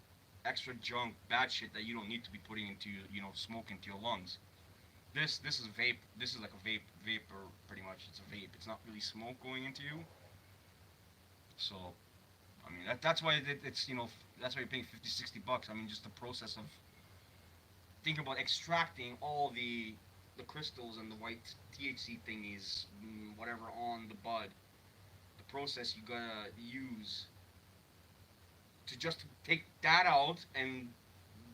extra junk, bad shit that you don't need to be putting into smoke into your lungs. This is vape. This is like a vapor pretty much. It's a vape. It's not really smoke going into you. So I mean that's why it's that's why you're paying 50, $60. I mean just the process of think about extracting all the crystals and the white THC thingies, whatever on the bud. The process you gotta use to just take that out, and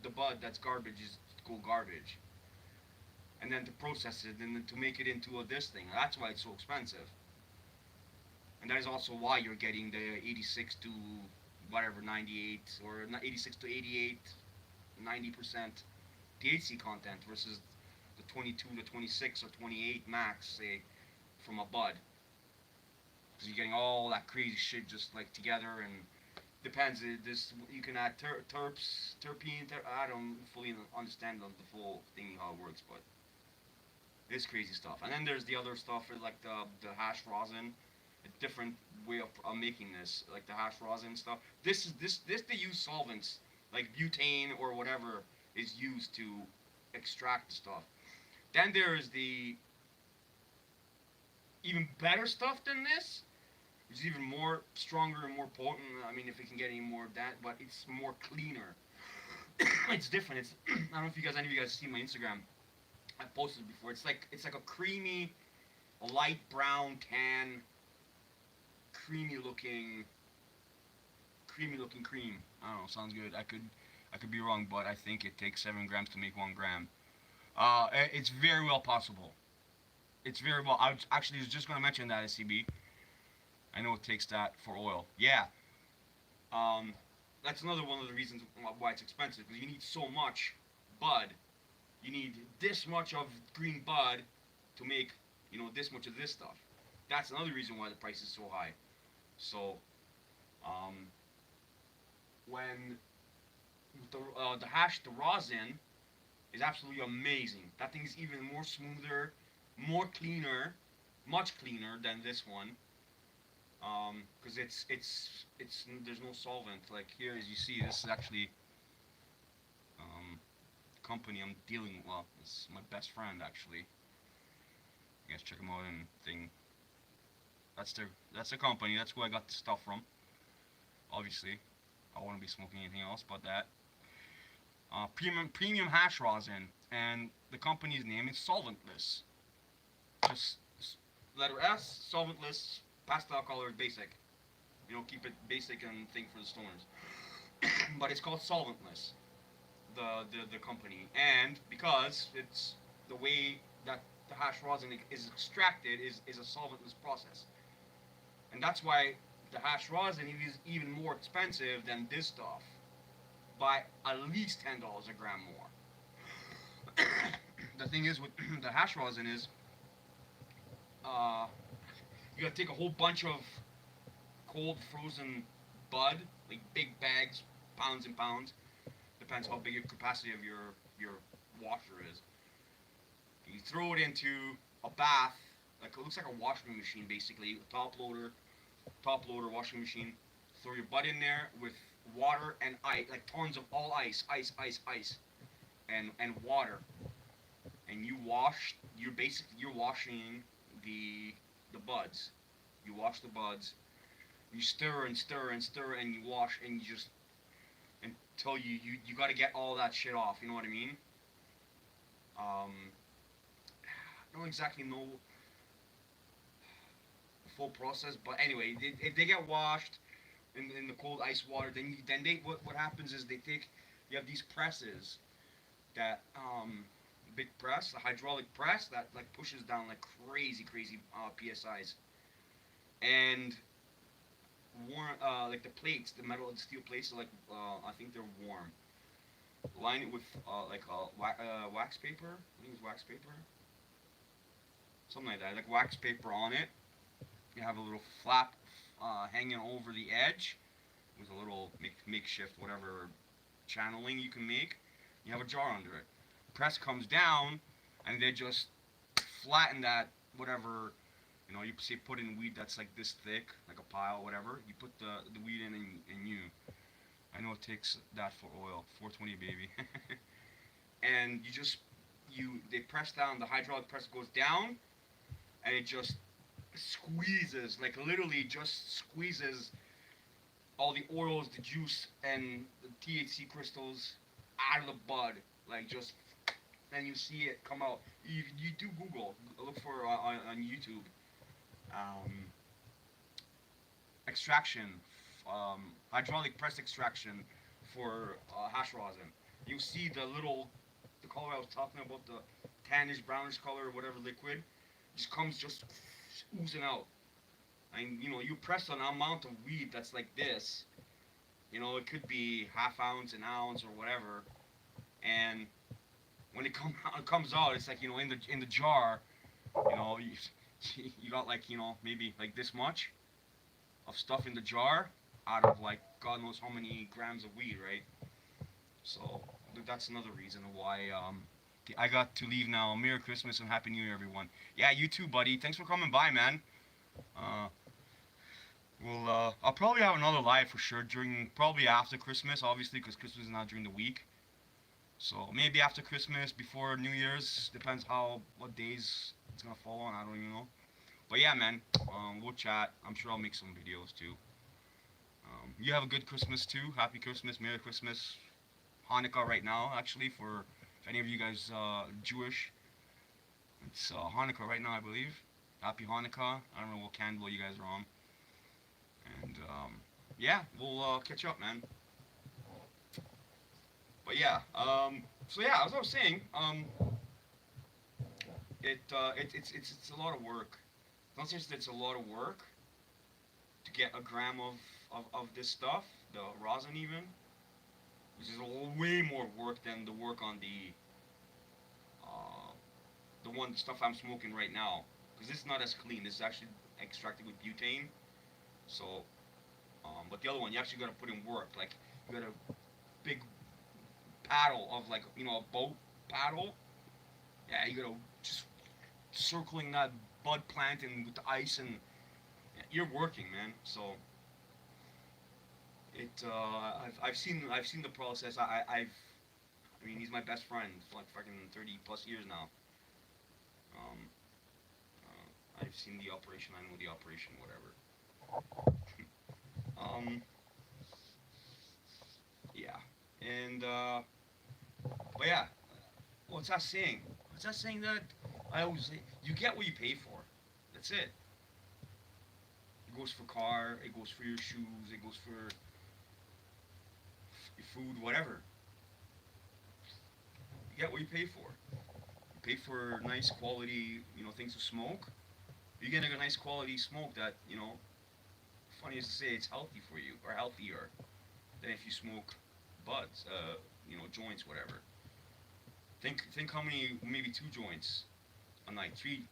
the bud that's garbage is go garbage, and then to process it and then to make it into this thing. That's why it's so expensive, and that is also why you're getting the 86 to whatever 98 or 86 to 88, 90% THC content versus the 22 to 26 or 28 max, say, from a bud. Because you're getting all that crazy shit just like together, and depends. This you can add terpene. I don't fully understand the full thing how it works, but it's crazy stuff. And then there's the other stuff like the hash rosin. A different way of making this, like the hash rosin stuff. This they use solvents like butane or whatever is used to extract the stuff. Then there's the even better stuff than this, which is even more stronger and more potent. I mean, if it can get any more of that, but it's more cleaner. It's different. It's I don't know if any of you guys see my Instagram. I posted it before. It's like a creamy, light brown tan, creamy looking, cream. I don't know. Sounds good. I could be wrong, but I think it takes 7 grams to make 1 gram. It's very well possible. It's very well. I was just gonna mention that SCB. I know it takes that for oil. Yeah. Um, that's another one of the reasons why it's expensive because you need so much bud. You need this much of green bud to make this much of this stuff. That's another reason why the price is so high. So um, when the rosin is absolutely amazing. That thing is even more smoother, more cleaner, much cleaner than this one. Because it's there's no solvent. Like here, as you see, this is actually company I'm dealing with. Well, it's my best friend actually. You guys check them out and thing. That's their company. That's who I got the stuff from. Obviously, I wouldn't be smoking anything else but that. Premium hash rosin, and the company's name is Solventless. Just letter S, solventless, pastel colored, basic. Keep it basic and think for the stoners. But it's called Solventless, the company, and because it's the way that the hash rosin is extracted is a solventless process, and that's why the hash rosin is even more expensive than this stuff by at least $10 a gram more. The thing is with the hash rosin is uh, you gotta take a whole bunch of cold frozen bud, like big bags, pounds and pounds. Depends how big your capacity of your washer is. You throw it into a bath, like it looks like a washing machine basically, a top loader washing machine. Throw your bud in there with water and ice, like tons of all ice, and water, and you wash. You're washing the buds. You wash the buds. You stir and stir and stir and you wash and you just until you got to get all that shit off. You know what I mean? I don't exactly know the full process, but anyway, if they get washed in the cold ice water, then they what happens is you have these presses that big press, a hydraulic press that like pushes down like crazy psi's, and warm like the plates, the metal and steel plates are like I think they're warm. Line it with like wax paper. I think it's wax paper, something like that. Like wax paper on it. You have a little flap hanging over the edge with a little makeshift whatever channeling you can make. You have a jar under it. Press comes down, and they just flatten that whatever. You say put in weed that's like this thick, like a pile, whatever. You put the weed in, and you. I know it takes that for oil, 420 baby. And they press down. The hydraulic press goes down, and it just squeezes, like literally just squeezes all the oils, the juice, and the THC crystals out of the bud, like just. And you see it come out. You do Google, look for on YouTube. Um, extraction, hydraulic press extraction for hash rosin. You see the color I was talking about, the tannish, brownish color or whatever liquid, just comes just oozing out. And you press an amount of weed that's like this. It could be half ounce, an ounce, or whatever. And when it comes out, it's like in the jar, you got like maybe like this much of stuff in the jar out of like God knows how many grams of weed, right? So that's another reason why I got to leave now. Merry Christmas and Happy New Year, everyone. Yeah, you too, buddy. Thanks for coming by, man. Uh, I'll probably have another live for sure probably after Christmas, obviously, because Christmas is not during the week. So maybe after Christmas, before New Year's, depends what days it's gonna fall on. I don't even know. But yeah, man, we'll chat. I'm sure I'll make some videos too. You have a good Christmas too. Happy Christmas, Merry Christmas, Hanukkah right now, actually, for if any of you guys Jewish. It's Hanukkah right now, I believe. Happy Hanukkah. I don't know what candle you guys are on. And yeah, we'll catch up, man. But yeah, so yeah, as I was saying, it's a lot of work. Not just it's a lot of work to get a gram of this stuff, the rosin even, which is way more work than the work on uh, the stuff I'm smoking right now. Because this is not as clean. This is actually extracted with butane. So, but the other one, you actually got to put in work. Like you got a big paddle of like a boat paddle. Yeah, you got to just circling that bud plant and with the ice and yeah, you're working, man. So I've seen the process. I mean he's my best friend for like fucking 30 plus years now. Um, I've seen the operation. I know the operation. Whatever. um, yeah, and but yeah, what's that saying? What's that saying that I always say? You get what you pay for. That's it. It goes for car. It goes for your shoes. It goes for your food. Whatever. You get what you pay for. You pay for nice quality, things to smoke. You're getting a nice quality smoke that, funny as to say, it's healthy for you or healthier than if you smoke buds, joints, whatever. Think how many, maybe two joints a night, three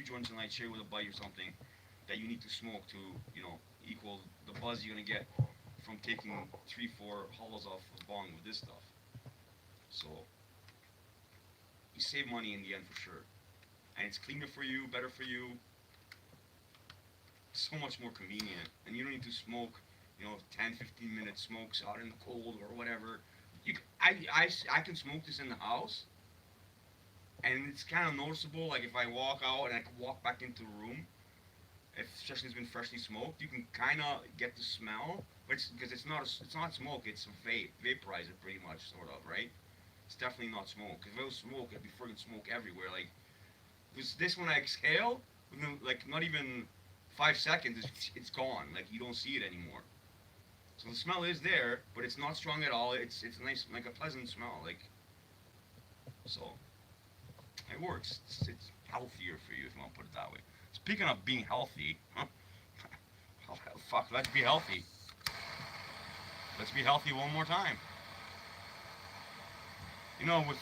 joints a night shared with a bud or something that you need to smoke to, equal the buzz you're gonna get from taking 3, 4 hollows off a bong with this stuff. So you save money in the end for sure, and it's cleaner for you, better for you, so much more convenient, and you don't need to smoke, 10, 15 minute smokes out in the cold or whatever. I can smoke this in the house, and it's kind of noticeable. Like if I walk out and I can walk back into the room, if especially it's been freshly smoked, you can kind of get the smell, but because it's not smoke, it's a vaporizer pretty much, sort of, right? It's definitely not smoke. If it was smoke, it'd be friggin' smoke everywhere. Like this when I exhale, within like not even 5 seconds, it's gone. Like you don't see it anymore. So the smell is there, but it's not strong at all. It's nice, like a pleasant smell. Like so, it works. It's healthier for you if you want to put it that way. Speaking of being healthy, fuck, let's be healthy. Let's be healthy one more time. With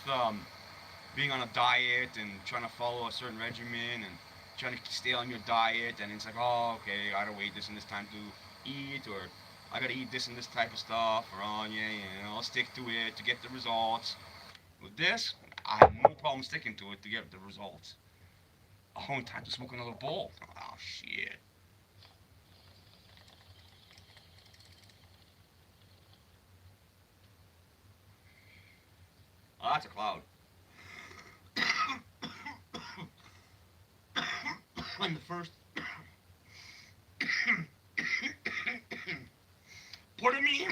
being on a diet and trying to follow a certain regimen and trying to stay on your diet, and it's like, oh, okay, I gotta wait this and this time to eat, or I gotta eat this and this type of stuff, or oh yeah, I'll stick to it to get the results. With this, I have no problem sticking to it to get the results. Oh, time to smoke another bowl. Oh shit. Oh, that's a cloud. I'm the first. Pardon me.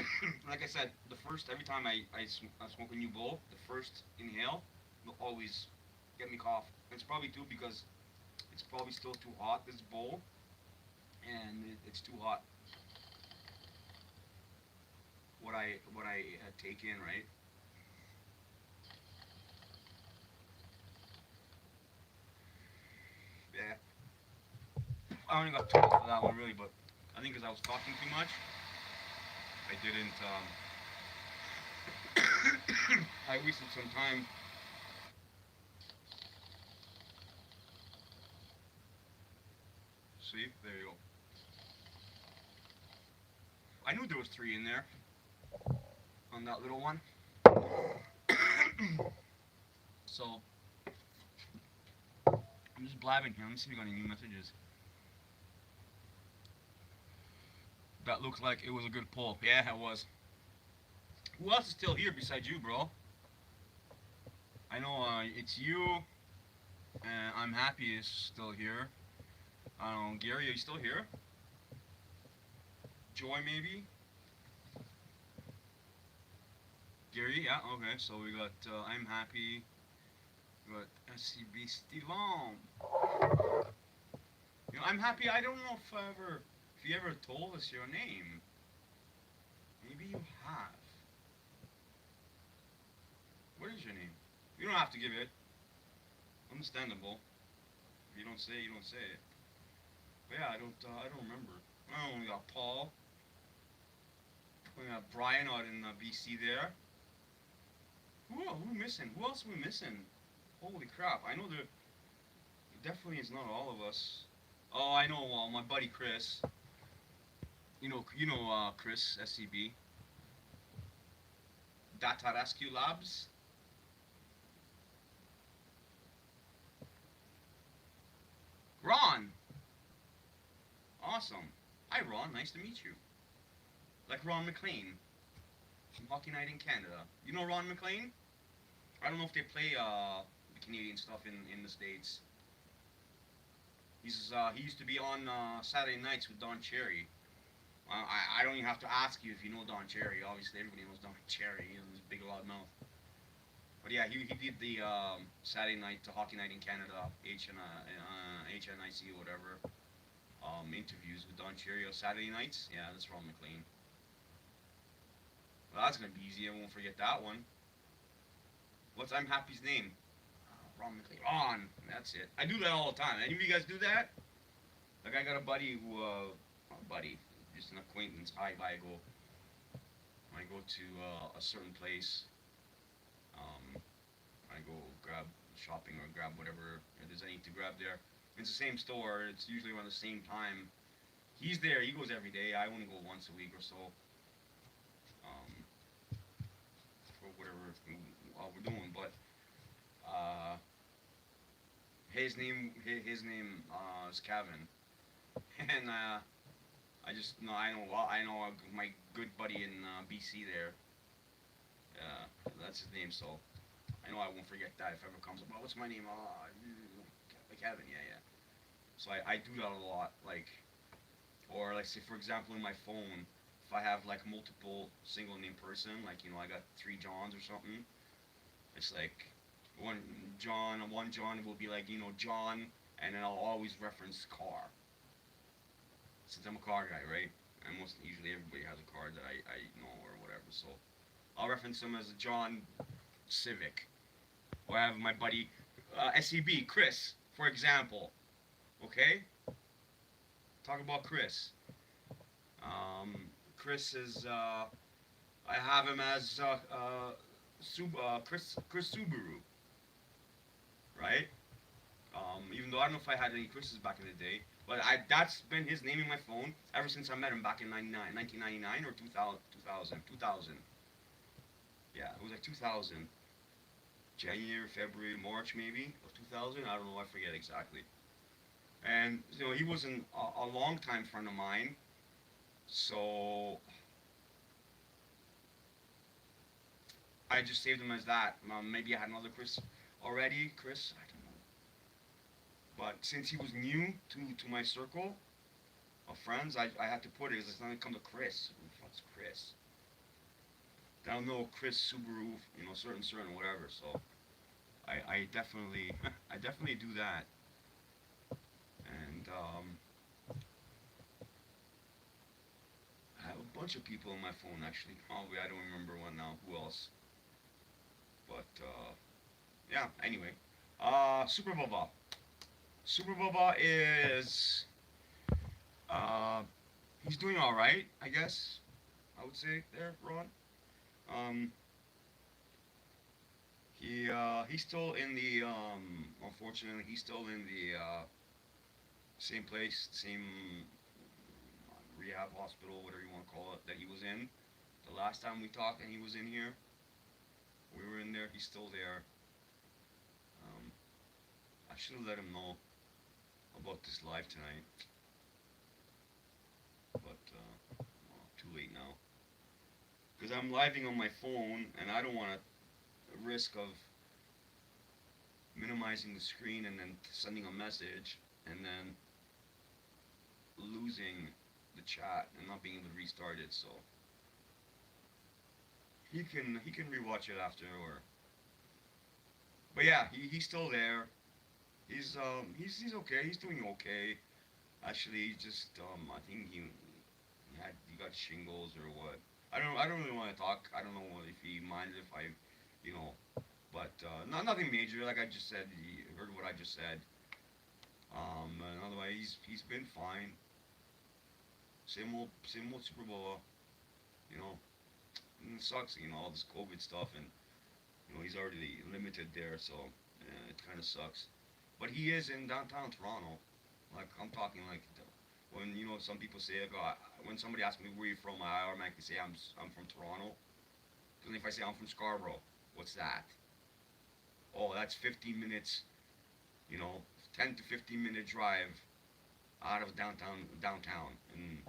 Like I said, the first every time I smoke a new bowl, the first inhale will always get me cough. It's probably too because it's probably still too hot this bowl, and it's too hot. What I take in, right? Yeah. I only got two for that one really, but I think because I was talking too much, I didn't. I wasted some time. See, there you go. I knew there was three in there on that little one. So I'm just blabbing here. Let me see if we got any new messages. That looked like it was a good pull. Yeah, it was. Who else is still here besides you, bro? I know it's you, and I'm happy is still here. I don't know, Gary, are you still here? Joy, maybe? Gary, yeah, okay. So we got I'm happy. We got SCB Steven. I'm happy. I don't know if you ever told us your name. Maybe you have. What is your name? You don't have to give it. Understandable. If you don't say it, you don't say it. But yeah, I don't remember. Oh, we got Paul. We got Brian out in BC there. Who missing? Who else are we missing? Holy crap! I know there definitely is not all of us. Oh, I know. My buddy Chris. Chris SCB. Data Rescue Labs. Ron. Awesome. Hi, Ron. Nice to meet you. Like Ron McLean from Hockey Night in Canada. You know Ron McLean? I don't know if they play the Canadian stuff in the States. He used to be on Saturday nights with Don Cherry. I don't even have to ask you if you know Don Cherry. Obviously, everybody knows Don Cherry. His big loud mouth. But yeah, he did the Saturday night to Hockey Night in Canada, HNIC or whatever, interviews with Don Cherry on Saturday nights. Yeah, that's Ron McLean. Well, that's gonna be easy. I won't forget that one. What's I'm Happy's name? Ron McLean. Ron. That's it. I do that all the time. Any of you guys do that? Like I got a buddy who, just an acquaintance. I go to a certain place. I go grab shopping or grab whatever there's anything to grab there. It's the same store. It's usually around the same time. He's there. He goes every day. I only go once a week or so. Um, for whatever we're doing, but his name is Kevin, and I know my good buddy in BC there. That's his name, so I know I won't forget that if ever comes up. Oh, what's my name? Kevin. Yeah. So I do that a lot, like, or like say for example in my phone, if I have like multiple single name person, like I got 3 Johns or something. It's like one John will be like John, and then I'll always reference car since I'm a car guy, right? And usually everybody has a car that I know or whatever, so I'll reference him as a John Civic. Or I have my buddy SEB Chris, for example. Okay, talk about Chris. Chris is I have him as Chris Subaru, right? Even though I don't know if I had any Chris's back in the day, but that's been his name in my phone ever since I met him back in 1999 or 2000. Yeah, it was like 2000. January, February, March maybe of 2000. I don't know. I forget exactly. And he was a long time friend of mine. So I just saved him as that. Maybe I had another Chris already. Chris, I don't know. But since he was new to my circle of friends, I had to put it because it's not gonna come to Chris. What's Chris? I don't know Chris Subaru, certain whatever. So I definitely I definitely do that. And I have a bunch of people on my phone actually. Probably I don't remember one now. Who else? But yeah. Anyway, Super Bubba. Super Bubba is he's doing all right, I guess. I would say there, Ron. Um, he's still in the unfortunately he's still in the same place, same rehab hospital, whatever you want to call it, that he was in. The last time we talked and he was in here, we were in there. He's still there. I should have let him know about this live tonight, but well, too late now. Because I'm living on my phone and I don't want to risk of minimizing the screen and then sending a message and then losing the chat and not being able to restart it. So he can rewatch it after or. But yeah, he's still there. He's okay. He's doing okay. Actually, just I think he got shingles or what. I don't really want to talk. I don't know if he minds if I, you know, but nothing major. Like I just said, he heard what I just said. And otherwise he's been fine. Same old Super Bowl. You know, and it sucks. All this COVID stuff, and he's already limited there, so it kind of sucks. But he is in downtown Toronto. Like I'm talking like when some people say like, oh, when somebody asks me where you're from, I automatically say I'm from Toronto. Because if I say I'm from Scarborough, what's that? Oh, that's 15 minutes. You know, 10 to 15-minute drive out of downtown, and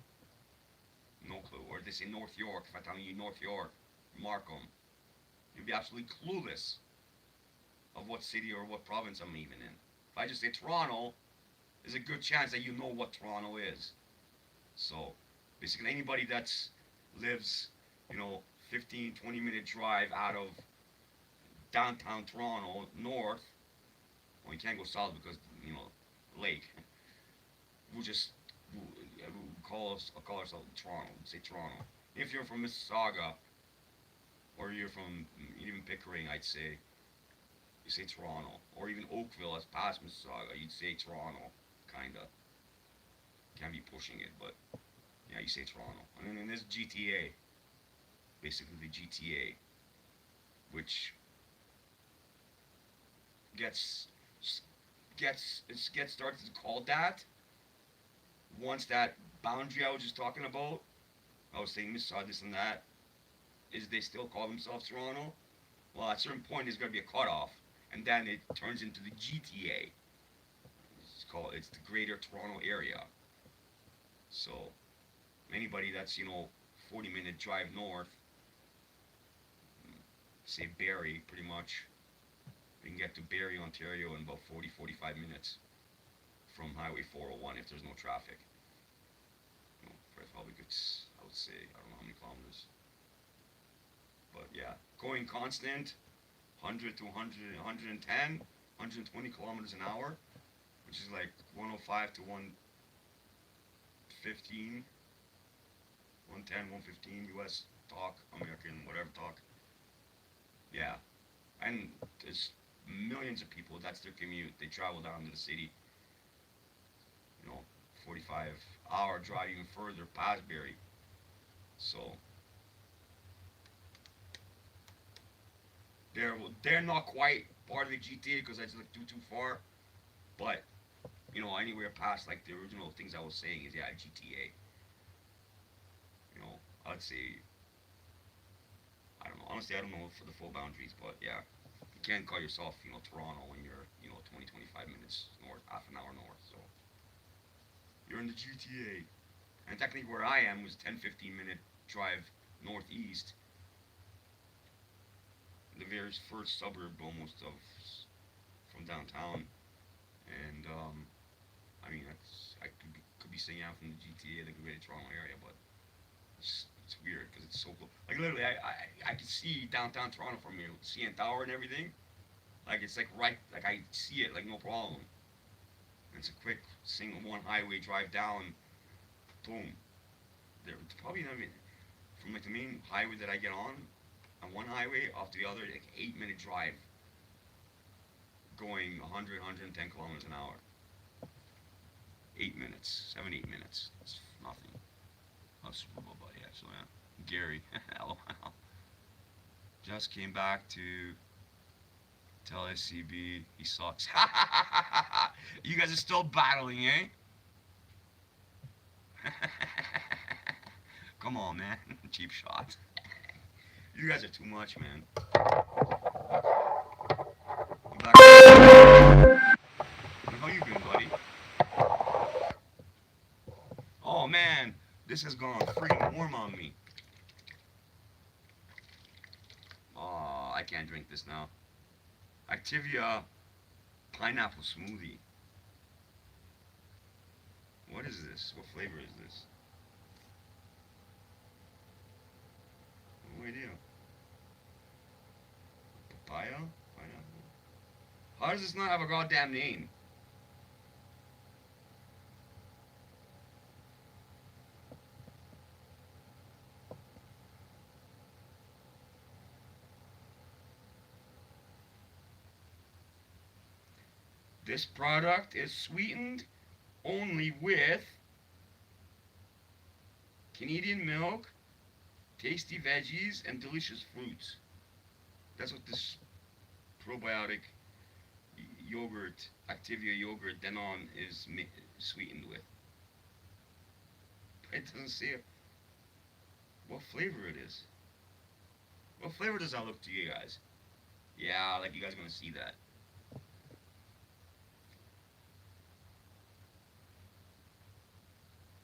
no clue. Or they say North York. If I tell you North York, Markham, you'd be absolutely clueless of what city or what province I'm even in. If I just say Toronto, there's a good chance that you know what Toronto is. So basically, anybody that's lives, you know, 15, 20-minute drive out of downtown Toronto north, well, you can't go south because lake. We'll just call ourselves Toronto. Say Toronto. If you're from Mississauga or you're from even Pickering, I'd say you say Toronto. Or even Oakville, that's past Mississauga, you'd say Toronto, kinda. Can't be pushing it, but yeah, you say Toronto. And then there's GTA, basically the GTA, which gets gets started called that once that boundary I was just talking about. I was saying Mississauga, this and that. Is they still call themselves Toronto? Well, at a certain point, there's going to be a cutoff, and then it turns into the GTA. It's the Greater Toronto Area. So anybody that's 40-minute drive north, say Barrie, pretty much, you can get to Barrie, Ontario in about 40-45 minutes from Highway 401 if there's no traffic. Probably good. I would say I don't know how many kilometers, but yeah, going constant, 100 to 100, 110, 120 kilometers an hour, which is like 105 to 115, 110, 115 U.S. talk, American whatever talk. Yeah, and there's millions of people. That's their commute. They travel down to the city. 45-hour drive even further past Barrie. So they're not quite part of the GTA because that's like too far. But anywhere past like the original things I was saying is yeah GTA. I'd say I don't know. Honestly, I don't know for the full boundaries, but yeah, you can't call yourself Toronto when you're 20-25 minutes north, half an hour north. So you're in the GTA. And technically where I am was 10-15 minute drive northeast, the very first suburb almost of from downtown. And I mean I could be saying I'm from the GTA, the Greater Toronto Area, but it's weird because it's so close. Like literally, I can see downtown Toronto from here, CN Tower and everything. Like it's like right, like I see it like no problem. It's a quick single one highway drive down, boom. There probably not even from like the main highway that I get on one highway off to the other, like 8 minute drive, going 100, 110 kilometers an hour. 8 minutes, 7, 8 minutes. It's nothing. Oh, Super Bowl, but yeah, so yeah. Gary, LOL. Just came back to tell SCB he sucks. You guys are still battling, eh? Come on, man. Cheap shot. You guys are too much, man. I'm back. How you been, buddy? Oh, man. This has gone freaking warm on me. Oh, I can't drink this now. Activia pineapple smoothie. What is this? What flavor is this? No idea. Papaya? Pineapple? How does this not have a goddamn name? This product is sweetened only with Canadian milk, tasty veggies, and delicious fruits. That's what this probiotic yogurt, Activia yogurt Denon is sweetened with. It doesn't say what flavor it is. What flavor does that look to you guys? Yeah, like you guys are gonna see that.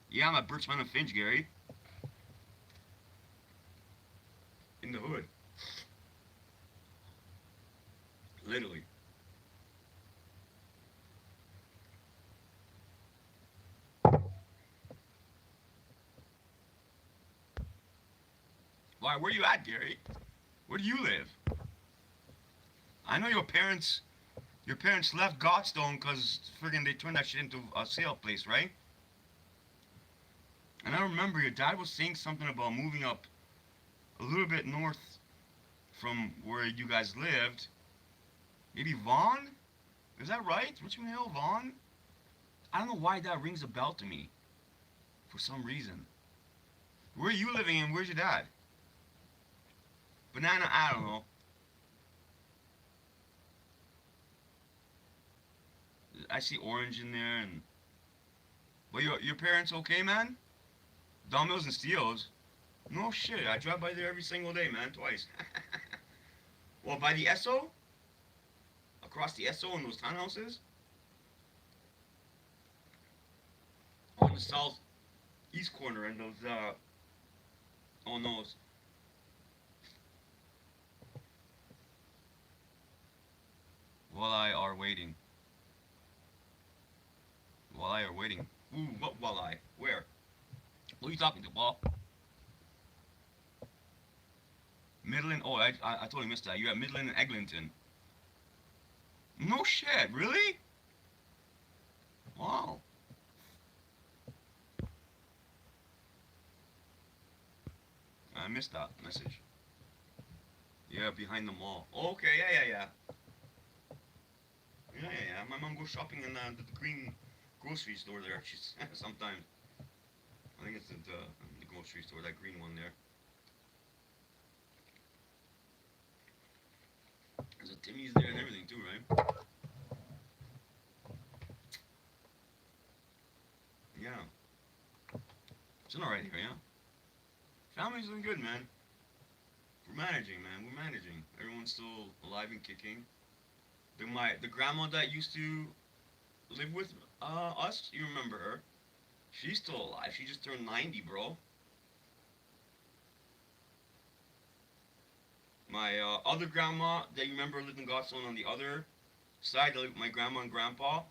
Yeah, I'm at Birchman and Finch, Gary. In the hood. Literally. Why, where you at, Gary? Where do you live? I know your parents left Godstone because friggin' they turned that shit into a sale place, right? And I remember your dad was saying something about moving up a little bit north from where you guys lived. Maybe Vaughn? Is that right? Richmond Hill, Vaughn? I don't know why that rings a bell to me. For some reason. Where are you living and where's your dad? Banana, I don't know. I see orange in there and but your parents okay, man? Don Mills and Steele's? No shit, I drive by there every single day, man, twice. Well, by the Esso? Across the Esso in those townhouses? On the south east corner and those on those. While I are waiting. While I are waiting. Ooh, what while I? Where? Who are you talking to, Paul? Midland. Oh, I totally missed that. You're at Midland and Eglinton. No shit, really? Wow. I missed that message. Yeah, behind the mall. Okay, yeah. Yeah. My mom goes shopping in the green grocery store there. She's sometimes. I think it's the grocery store, that green one there. There's a Timmy's there and everything too, right? Yeah. It's an alright here, yeah. Family's doing good, man. We're managing, man. We're managing. Everyone's still alive and kicking. The grandma that used to live with us, you remember her? She's still alive. She just turned 90, bro. My other grandma that you remember lived in Godstone on the other side, my grandma and grandpa.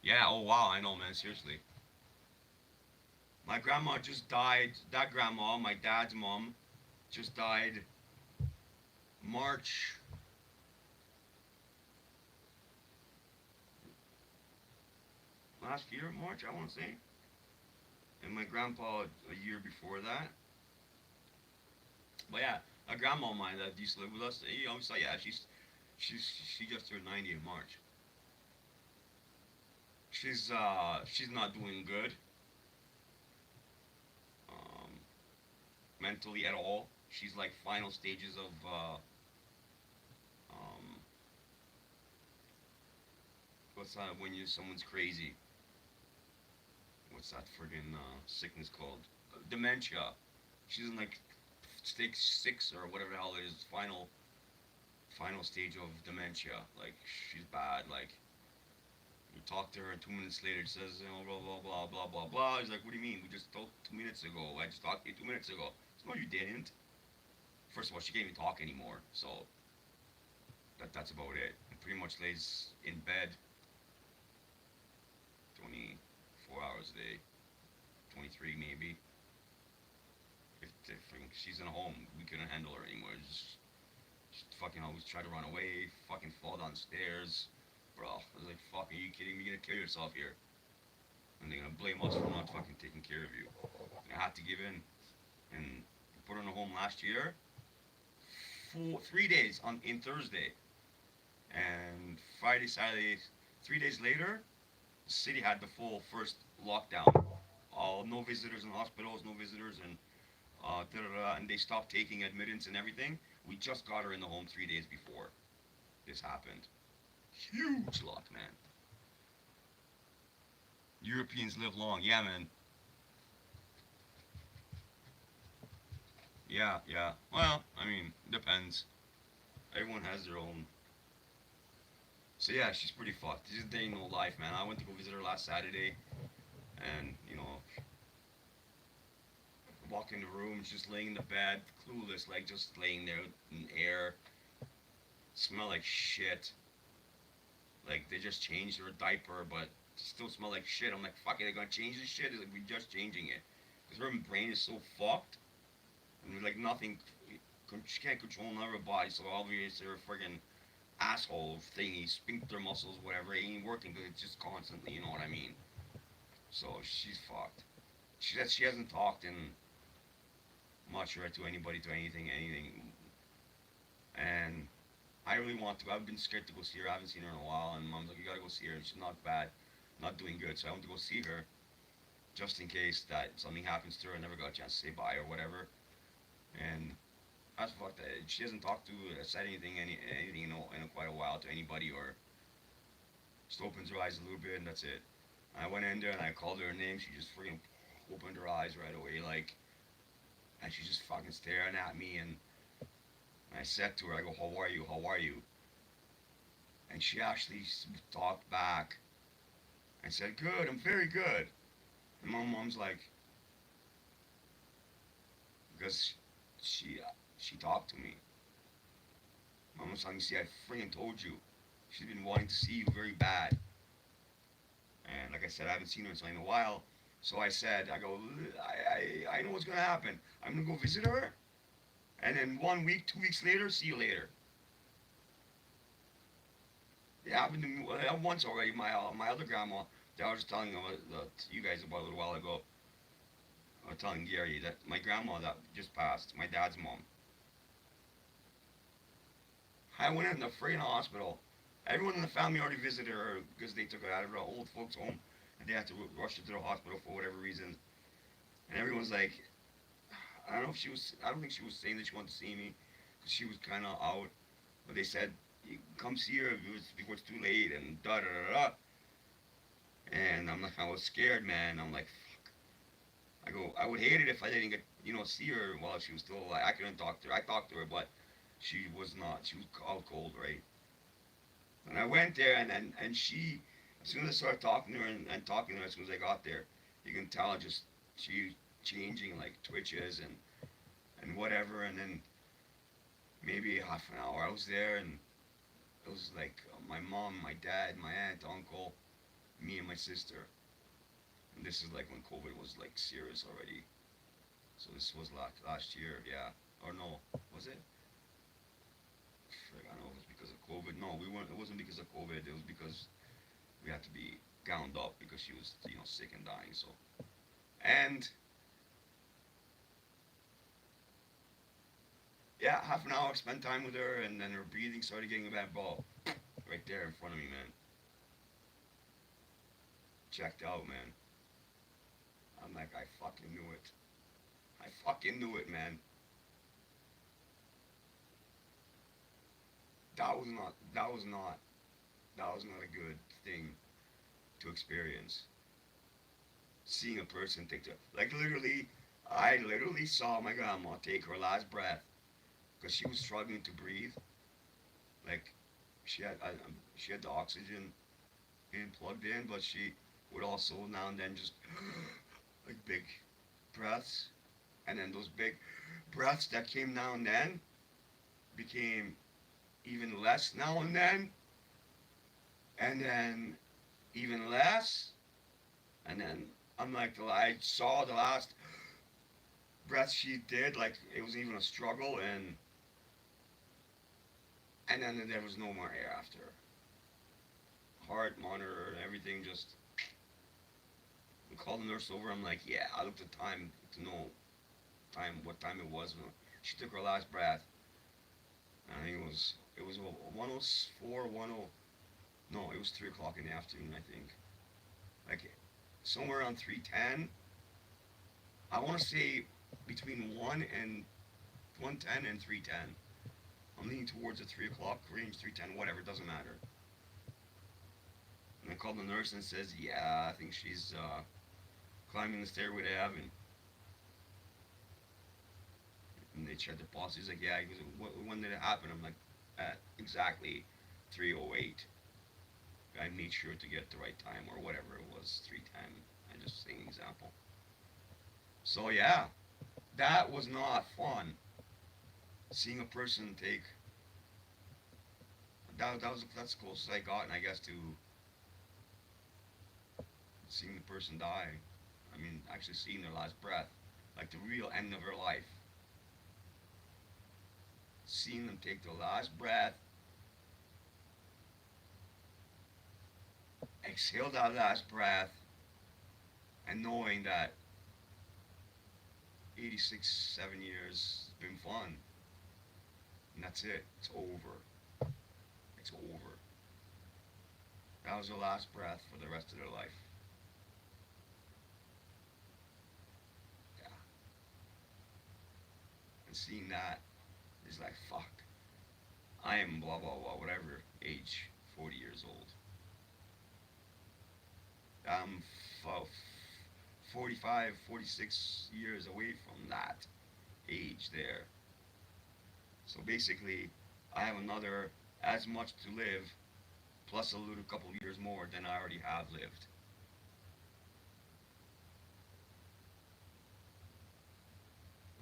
Yeah, oh wow, I know, man. Seriously. My grandma just died. That grandma, my dad's mom, just died March. Last year, March, I want to say. And my grandpa a year before that. But yeah, a grandma of mine that used to live with us, he always said, yeah, she just turned 90 in March. She's not doing good, um, mentally at all. She's like final stages of um, what's that when you someone's crazy? What's that friggin' sickness called? Dementia. She's in like stage 6 or whatever the hell it is. Final stage of dementia. Like she's bad. Like you talk to her, and 2 minutes later, it says, you know, blah blah blah blah blah blah. He's like, what do you mean? We just talked 2 minutes ago. I just talked to you 2 minutes ago. So, no, you didn't. First of all, she can't even talk anymore. So that's about it. And pretty much lays in bed 24 hours a day, 23 maybe. If she's in a home, we couldn't handle her anymore. Fucking always try to run away, fucking fall downstairs. Bro, I was like, fuck, are you kidding me? You're gonna kill yourself here. And they're gonna blame us for not fucking taking care of you. And I had to give in and put her in a home last year. 3 days on in Thursday. And Friday, Saturday, 3 days later, the city had the full first lockdown. All no visitors in hospitals, no visitors, and and they stopped taking admittance and everything. We just got her in the home 3 days before this happened. Huge luck, man. Europeans live long, yeah, man. Yeah, yeah. Well, I mean, depends. Everyone has their own. So yeah, she's pretty fucked. This is day no life, man. I went to go visit her last Saturday, and walk in the room, she's just laying in the bed, clueless, like just laying there in air. Smell like shit. Like they just changed her diaper, but still smell like shit. I'm like, fuck it, they're gonna change this shit. It's like we just changing it, because her brain is so fucked, and like nothing. She can't control none of her body, so obviously her friggin' asshole thingy, sphincter muscles, whatever, ain't working because it's just constantly, you know what I mean? So she's fucked. She said she hasn't talked in much right to anybody, to anything. And I really want to. I've been scared to go see her. I haven't seen her in a while, and mom's like, you gotta go see her. And she's not bad, not doing good. So I want to go see her just in case that something happens to her. I never got a chance to say bye or whatever. And that's fucked. She hasn't talked to, said anything, in quite a while to anybody, or just opens her eyes a little bit, and that's it. I went in there and I called her name. She just freaking opened her eyes right away, like, and she's just fucking staring at me. And I said to her, I go, how are you? How are you? And she actually talked back and said, good, I'm very good. And my mom's like, because she she talked to me. Mom was telling me, see, I freaking told you. She's been wanting to see you very bad. And like I said, I haven't seen her in a while. So I said, I go, I know what's going to happen. I'm going to go visit her. And then 1 week, 2 weeks later, see you later. It happened to me once already. My other grandma, that I was telling you guys about a little while ago. I was telling Gary that my grandma that just passed, my dad's mom. I went in the freaking hospital. Everyone in the family already visited her because they took her out of her old folks' home, and they had to rush her to the hospital for whatever reason. And everyone's like, I don't know if she was. I don't think she was saying that she wanted to see me, because she was kind of out. But they said, come see her before it's too late, and da da da da. And I'm like, I was scared, man. I'm like, fuck. I go, I would hate it if I didn't get, see her while she was still alive. I couldn't talk to her. I talked to her, but she was not. She was all cold, right? And I went there, and she, as soon as I started talking to her and talking to her, as soon as I got there, you can tell just she changing, like twitches and whatever. And then maybe half an hour I was there, and it was like my mom, my dad, my aunt, uncle, me, and my sister. And this is like when COVID was like serious already. So this was last year, yeah. Or no, was it? Frick, I don't know if it was because of COVID. No, we weren't. It wasn't because of COVID. It was because we had to be gowned up because she was, sick and dying. So, and yeah, half an hour spent time with her, and then her breathing started getting a bad ball right there in front of me, man. Checked out, man. I'm like, I fucking knew it. I fucking knew it, man. That was not. That was not. That was not a good thing to experience. Seeing a person take the, like, literally, I literally saw my grandma take her last breath because she was struggling to breathe. Like, she had the oxygen in plugged in, but she would also now and then just like big breaths, and then those big breaths that came now and then became even less now and then even less, and then I'm like, I saw the last breath she did, like it was even a struggle, and And then there was no more air after. Heart monitor and everything just. We called the nurse over. I'm like, yeah. I looked at time to know what time it was. She took her last breath. I think it was 104, 10. No, it was 3 o'clock in the afternoon. I think like somewhere around 3:10. I want to say between 1:10 and 3:10. I'm leaning towards the 3 o'clock range, 3:10, whatever. It doesn't matter. And I called the nurse and says, yeah, I think she's climbing the stairway to heaven. And they checked the pulse. He's like, yeah. He goes, when did it happen? I'm like, at exactly 3:08. I made sure to get the right time or whatever it was, 3:10. I just saying an example. So yeah, that was not fun. Seeing a person take that's the closest I got, and I guess to seeing the person die. I mean, actually seeing their last breath, like the real end of their life. Seeing them take their last breath, exhale that last breath, and knowing that 86, 7 years has been fun, and that's it. It's over. It's over. That was their last breath for the rest of their life. Yeah. And seeing that is like, fuck. I am blah blah blah, whatever age, 40 years old. I'm 45, 46 years away from that age there. So basically, I have another as much to live, plus a little couple years more than I already have lived.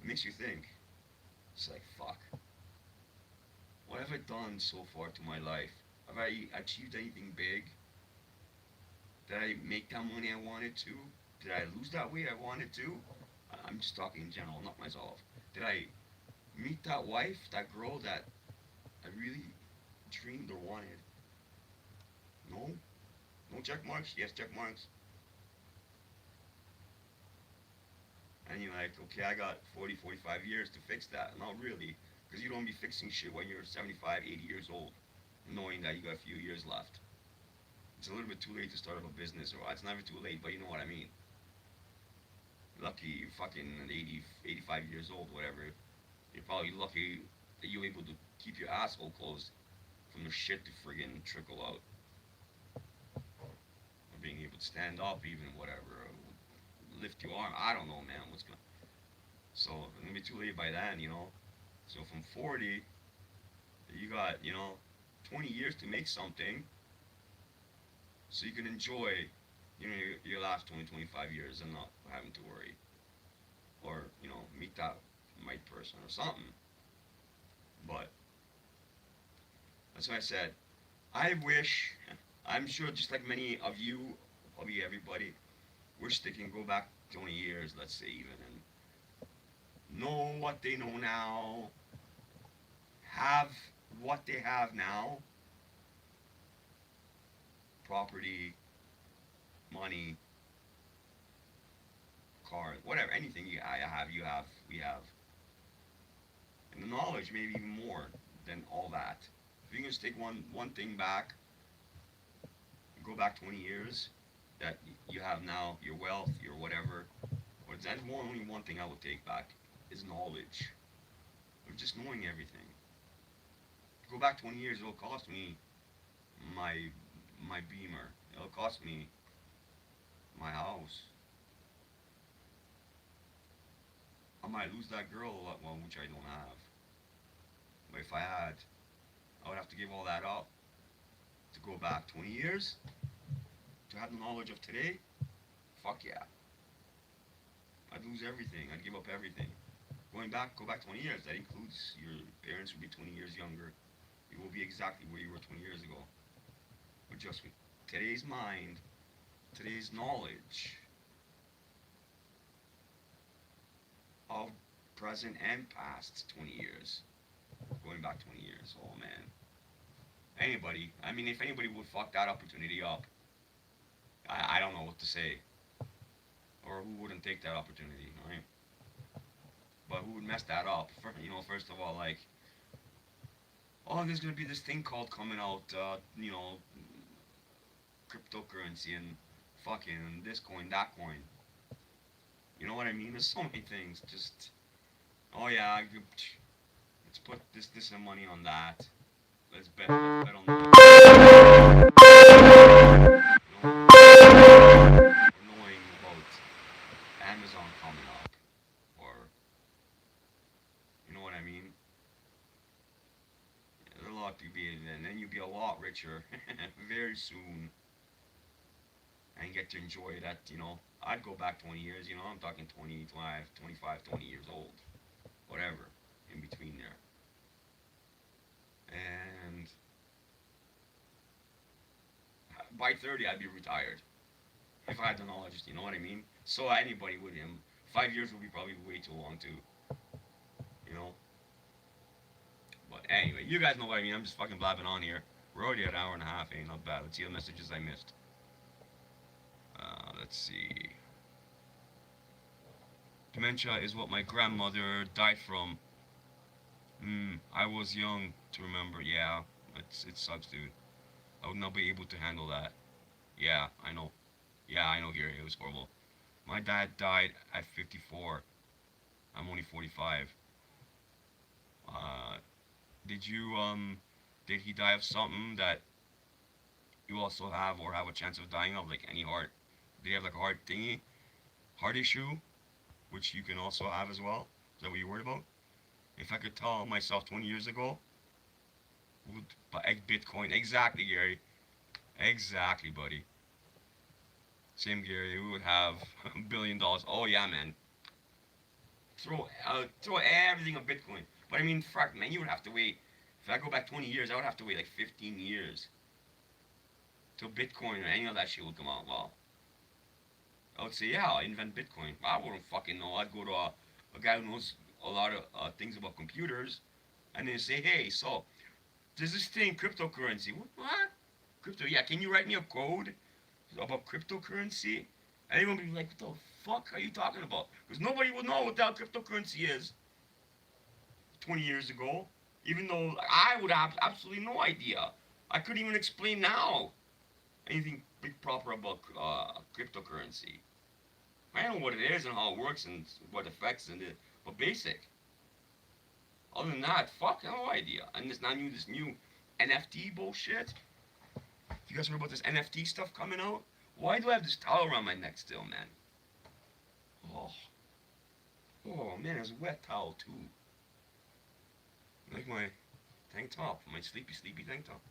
It makes you think. It's like, fuck. What have I done so far to my life? Have I achieved anything big? Did I make that money I wanted to? Did I lose that weight I wanted to? I'm just talking in general, not myself. Did I meet that wife, that girl that I really dreamed or wanted? No? No check marks? Yes, check marks. And you're like, okay, I got 40, 45 years to fix that. Not really, because you don't be fixing shit when you're 75, 80 years old, knowing that you got a few years left. It's a little bit too late to start up a business, or it's never too late, but you know what I mean. Lucky you're fucking 80, 85 years old, whatever. You're probably lucky that you're able to keep your asshole closed from the shit to friggin' trickle out. Or being able to stand up, even, whatever. Or lift your arm. I don't know, man. What's going So, it's gonna be too late by then, you know? So, from 40, you got, 20 years to make something so you can enjoy, your last 20, 25 years and not having to worry. Or, meet that right person or something. But that's what I said. I wish, I'm sure just like many of you, probably everybody, wish they can go back 20 years, let's say even, and know what they know now, have what they have now, property, money, car, whatever, anything I have, you have, we have. And the knowledge, maybe even more than all that. If you can just take one thing back, go back 20 years, that you have now, your wealth, your whatever, or that's only one thing I would take back, is knowledge. Of just knowing everything. Go back 20 years, it'll cost me my my Beamer. It'll cost me my house. I might lose that girl, well, which I don't have. But if I had, I would have to give all that up to go back 20 years to have the knowledge of today. Fuck yeah. I'd lose everything. I'd give up everything. Go back 20 years. That includes your parents would be 20 years younger. You will be exactly where you were 20 years ago. But just with today's mind, today's knowledge of present and past 20 years. Going back 20 years. Oh man. Anybody. I mean, if anybody would fuck that opportunity up, I don't know what to say. Or who wouldn't take that opportunity, right? But who would mess that up? First of all, like, oh, there's gonna be this thing called coming out, cryptocurrency and fucking this coin, that coin. You know what I mean? There's so many things. Just, oh yeah, let's put this and money on that. Let's bet on that. Or knowing about Amazon coming up, or you know what I mean? There's a lot to be in, and then you'll be a lot richer very soon, and get to enjoy that. I'd go back 20 years. I'm talking 20, 25, 20 years old, whatever, in between there, and by 30 I'd be retired if I had the knowledge. You know what I mean? So anybody would him. 5 years would be probably way too long too. You know. But anyway, you guys know what I mean. I'm just fucking blabbing on here. We're already at an hour and a half. Ain't not bad. Let's see the messages I missed. Let's see. Dementia is what my grandmother died from. I was young to remember. Yeah, it sucks, dude. I would not be able to handle that. Yeah, I know. Yeah, I know, Gary. It was horrible. My dad died at 54. I'm only 45. Uh, did you, did he die of something that you also have or have a chance of dying of? Like any heart? Did he have like a heart thingy? Heart issue? Which you can also have as well? Is that what you're worried about? If I could tell myself 20 years ago, would buy Bitcoin. Exactly, Gary. Exactly, buddy. Same, Gary. We would have $1 billion. Oh, yeah, man. Throw everything on Bitcoin. But I mean, fuck, man, you would have to wait. If I go back 20 years, I would have to wait like 15 years till Bitcoin or any of that shit would come out. Well, I would say, yeah, I'll invent Bitcoin. I wouldn't fucking know. I'd go to a guy who knows a lot of things about computers and then say, hey, so there's this thing, cryptocurrency. What? Crypto? Yeah, can you write me a code about cryptocurrency? And everyone would be like, what the fuck are you talking about? Because nobody would know what that cryptocurrency is 20 years ago. Even though I would have absolutely no idea. I couldn't even explain now anything big proper about cryptocurrency. I know what it is and how it works and what affects and it, but basic. Other than that, fuck, no idea. And this new NFT bullshit. You guys heard about this NFT stuff coming out? Why do I have this towel around my neck still, man? Oh, oh man, it's a wet towel too. Like my tank top, my sleepy tank top.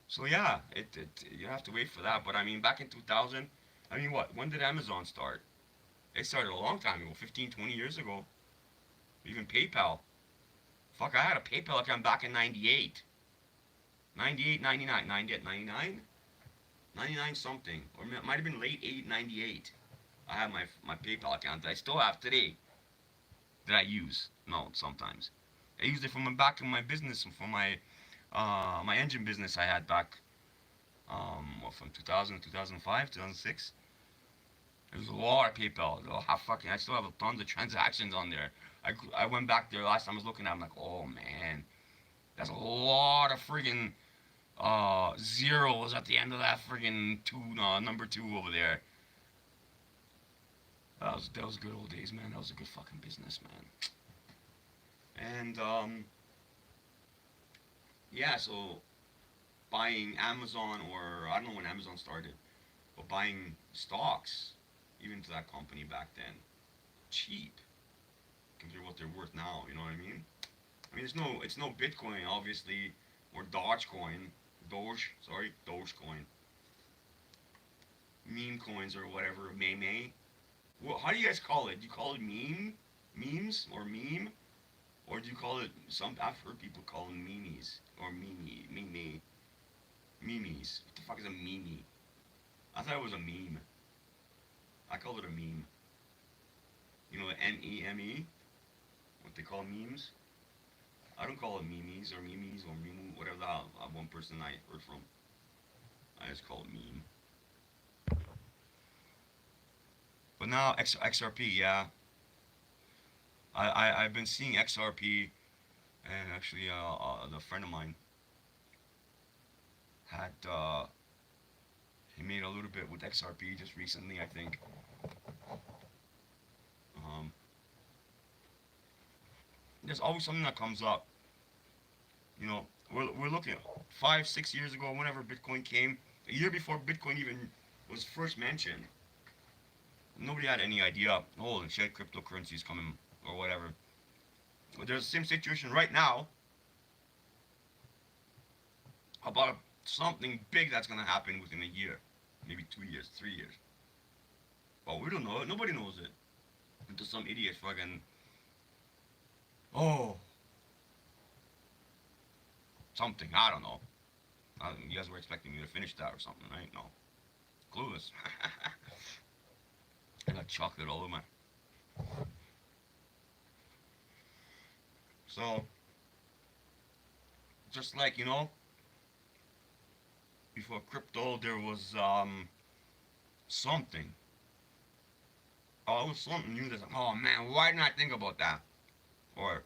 So yeah, it you have to wait for that. But I mean, back in 2000, I mean, what? When did Amazon start? It started a long time ago, 15, 20 years ago. Even PayPal. Fuck, I had a PayPal account back in 98. 98, 99, 98, 99? 99 something. Or it might have been late 98. I have my PayPal account that I still have today. That I use. No, sometimes. I used it from back in my business, from my engine business I had back, from 2000, 2005, 2006. There's a lot of PayPal. I still have tons of transactions on there. I went back there last time I was looking at it, I'm like, oh man, that's a lot of friggin' zeros at the end of that friggin' number two over there. That was good old days, man. That was a good fucking business, man. And yeah, so buying Amazon, or I don't know when Amazon started, but buying stocks, even to that company back then, cheap compared to what they're worth now. You know what I mean? I mean, it's no Bitcoin, obviously, or Dogecoin, meme coins or whatever, meme. Well, how do you guys call it? Do you call it memes, or meme, or do you call it some? I've heard people call them memes or memes. What the fuck is a meme? I thought it was a meme. I call it a meme. You know, meme, what they call memes. I don't call it memes or meme, whatever that one person I heard from. I just call it meme. But now XRP, yeah. I've been seeing XRP, and actually, a friend of mine had he made a little bit with XRP just recently, I think. Um, there's always something that comes up. You know, we're looking at 5, 6 years ago, whenever Bitcoin came, a year before Bitcoin even was first mentioned. Nobody had any idea. Holy shit, cryptocurrency is coming or whatever. But there's the same situation right now about something big that's gonna happen within a year, maybe 2 years, 3 years. But we don't know it. Nobody knows it until some idiot fucking oh something. I don't know. You guys were expecting me to finish that or something, right? No, clueless. I got chocolate all over my. So just like before crypto, there was something. Oh, it was something new. That's like, oh man, why didn't I think about that? Or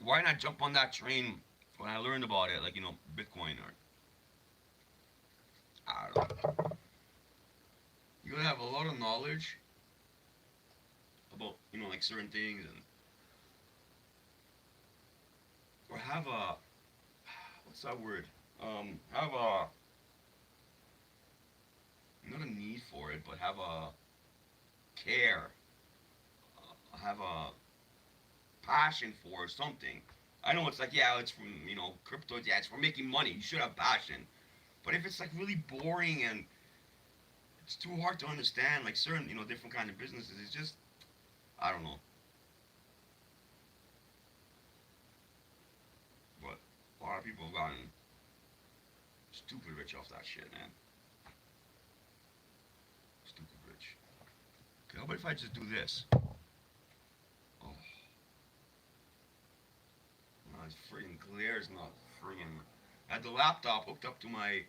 why not jump on that train when I learned about it, like Bitcoin or I don't know. You gotta have a lot of knowledge about like certain things and or have a what's that word? Have a not a need for it, but have a care, have a passion for something. I know it's like yeah, it's from crypto. Yeah, it's for making money. You should have passion. But if it's like really boring and it's too hard to understand, like certain different kind of businesses, it's just I don't know. But a lot of people have gotten stupid rich off that shit, man. Stupid rich. Okay, how about if I just do this? Oh, no, this friggin' glare's not friggin'. I had the laptop hooked up to my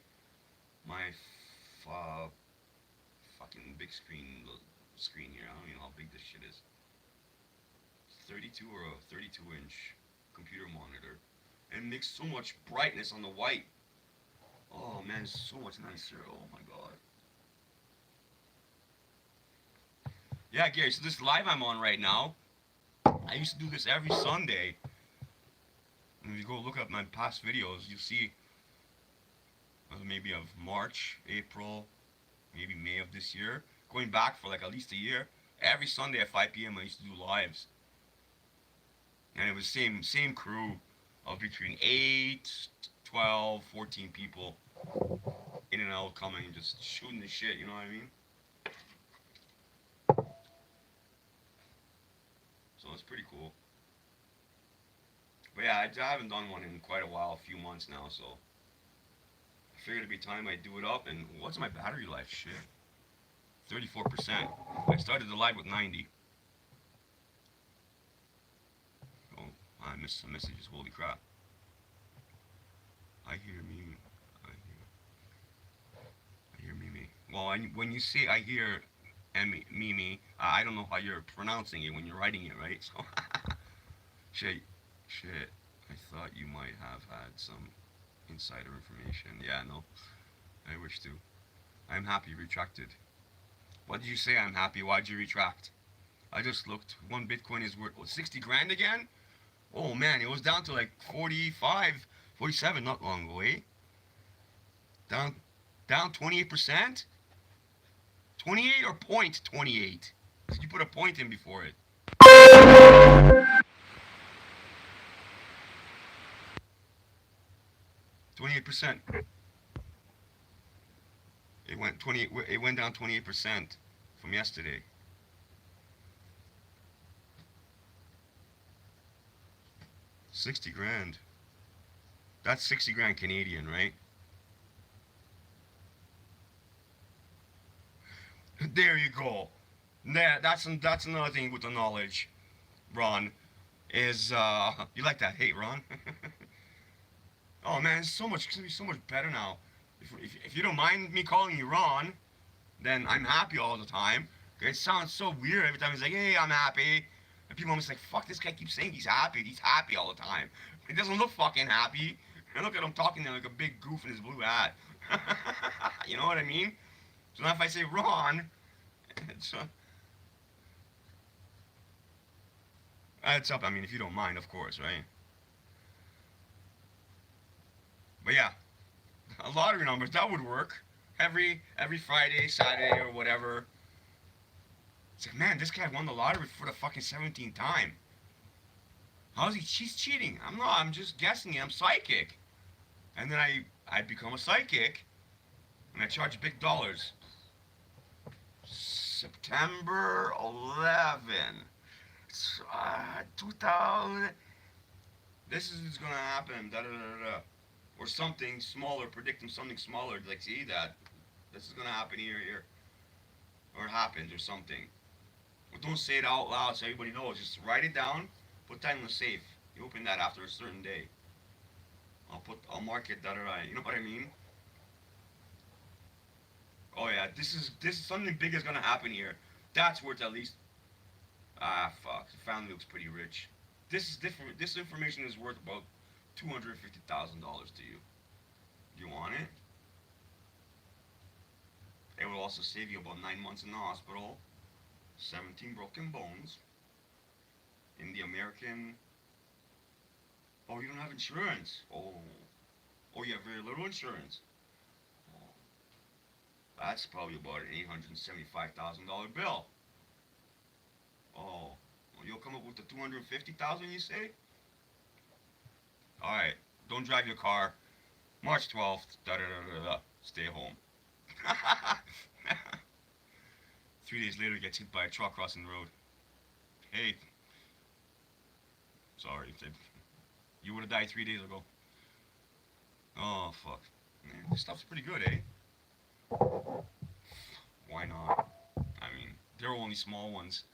uh, fucking big screen here. I don't even know how big this shit is. 32 or a 32-inch computer monitor, and makes so much brightness on the white. Oh man, it's so much nicer. Oh my god. Yeah, Gary. So this live I'm on right now, I used to do this every Sunday. And if you go look up my past videos, you'll see maybe of March, April, maybe May of this year, going back for like at least a year. Every Sunday at 5 p.m. I used to do lives, and it was same crew of between 8, 12, 14 people in and out coming and just shooting the shit. You know what I mean? So it's pretty cool. But yeah, I haven't done one in quite a while, a few months now. So I figured it'd be time I do it up. And what's my battery life? Shit, 34%. I started the live with 90. Oh, I missed some messages. Holy crap! I hear Mimi. I hear Mimi. Well, when you say I hear Mimi, I don't know how you're pronouncing it when you're writing it, right? So, shit, shit. I thought you might have had some insider information. Yeah, no. I wish to. I'm happy. Retracted. What did you say? I'm happy. Why'd you retract? I just looked. One Bitcoin is worth 60 grand again? Oh man, it was down to like 45, 47 not long ago, eh? Down, down 28%? 28 or point 28? Did you put a point in before it? 28%. It went 20. It went down 28% from yesterday. 60 grand. That's 60 grand Canadian, right? There you go. That's another thing with the knowledge, Ron. is you like that? Hey, Ron. Oh man, it's so much. It's gonna be so much better now. If you don't mind me calling you Ron, then I'm happy all the time. It sounds so weird every time he's like, "Hey, I'm happy," and people are just like, "Fuck, this guy keeps saying he's happy. He's happy all the time. He doesn't look fucking happy." And look at him talking there like a big goof in his blue hat. You know what I mean? So now if I say Ron, it's up. I mean, if you don't mind, of course, right? But yeah, a lottery numbers that would work. Every Friday, Saturday, or whatever. It's like, man, this guy won the lottery for the fucking 17th time. How's he? She's cheating. I'm not. I'm just guessing. I'm psychic. And then I become a psychic, and I charge big dollars. September 11, 2000. This is gonna happen. Da da da da. Or something smaller. Predicting something smaller. Like, see that. This is gonna happen here, or it happens, or something. But don't say it out loud so everybody knows. Just write it down. Put that in the safe. You open that after a certain day. I'll mark it. Da da da. You know what I mean? Oh yeah, this is something big is gonna happen here. That's worth at least fuck. The family looks pretty rich. This is different. This information is worth about $250,000 to you. Do you want it? It will also save you about 9 months in the hospital, 17 broken bones in the American. Oh, you don't have insurance. Oh, you have very little insurance. Oh, that's probably about an $875,000 bill. Oh, well, you'll come up with the 250,000. You say? All right. Don't drive your car. March 12th. Da da da da da. Stay home. 3 days later, gets hit by a truck crossing the road. Hey, sorry. You would have died 3 days ago. Oh fuck. Man, this stuff's pretty good, eh? Why not? I mean, they're only small ones.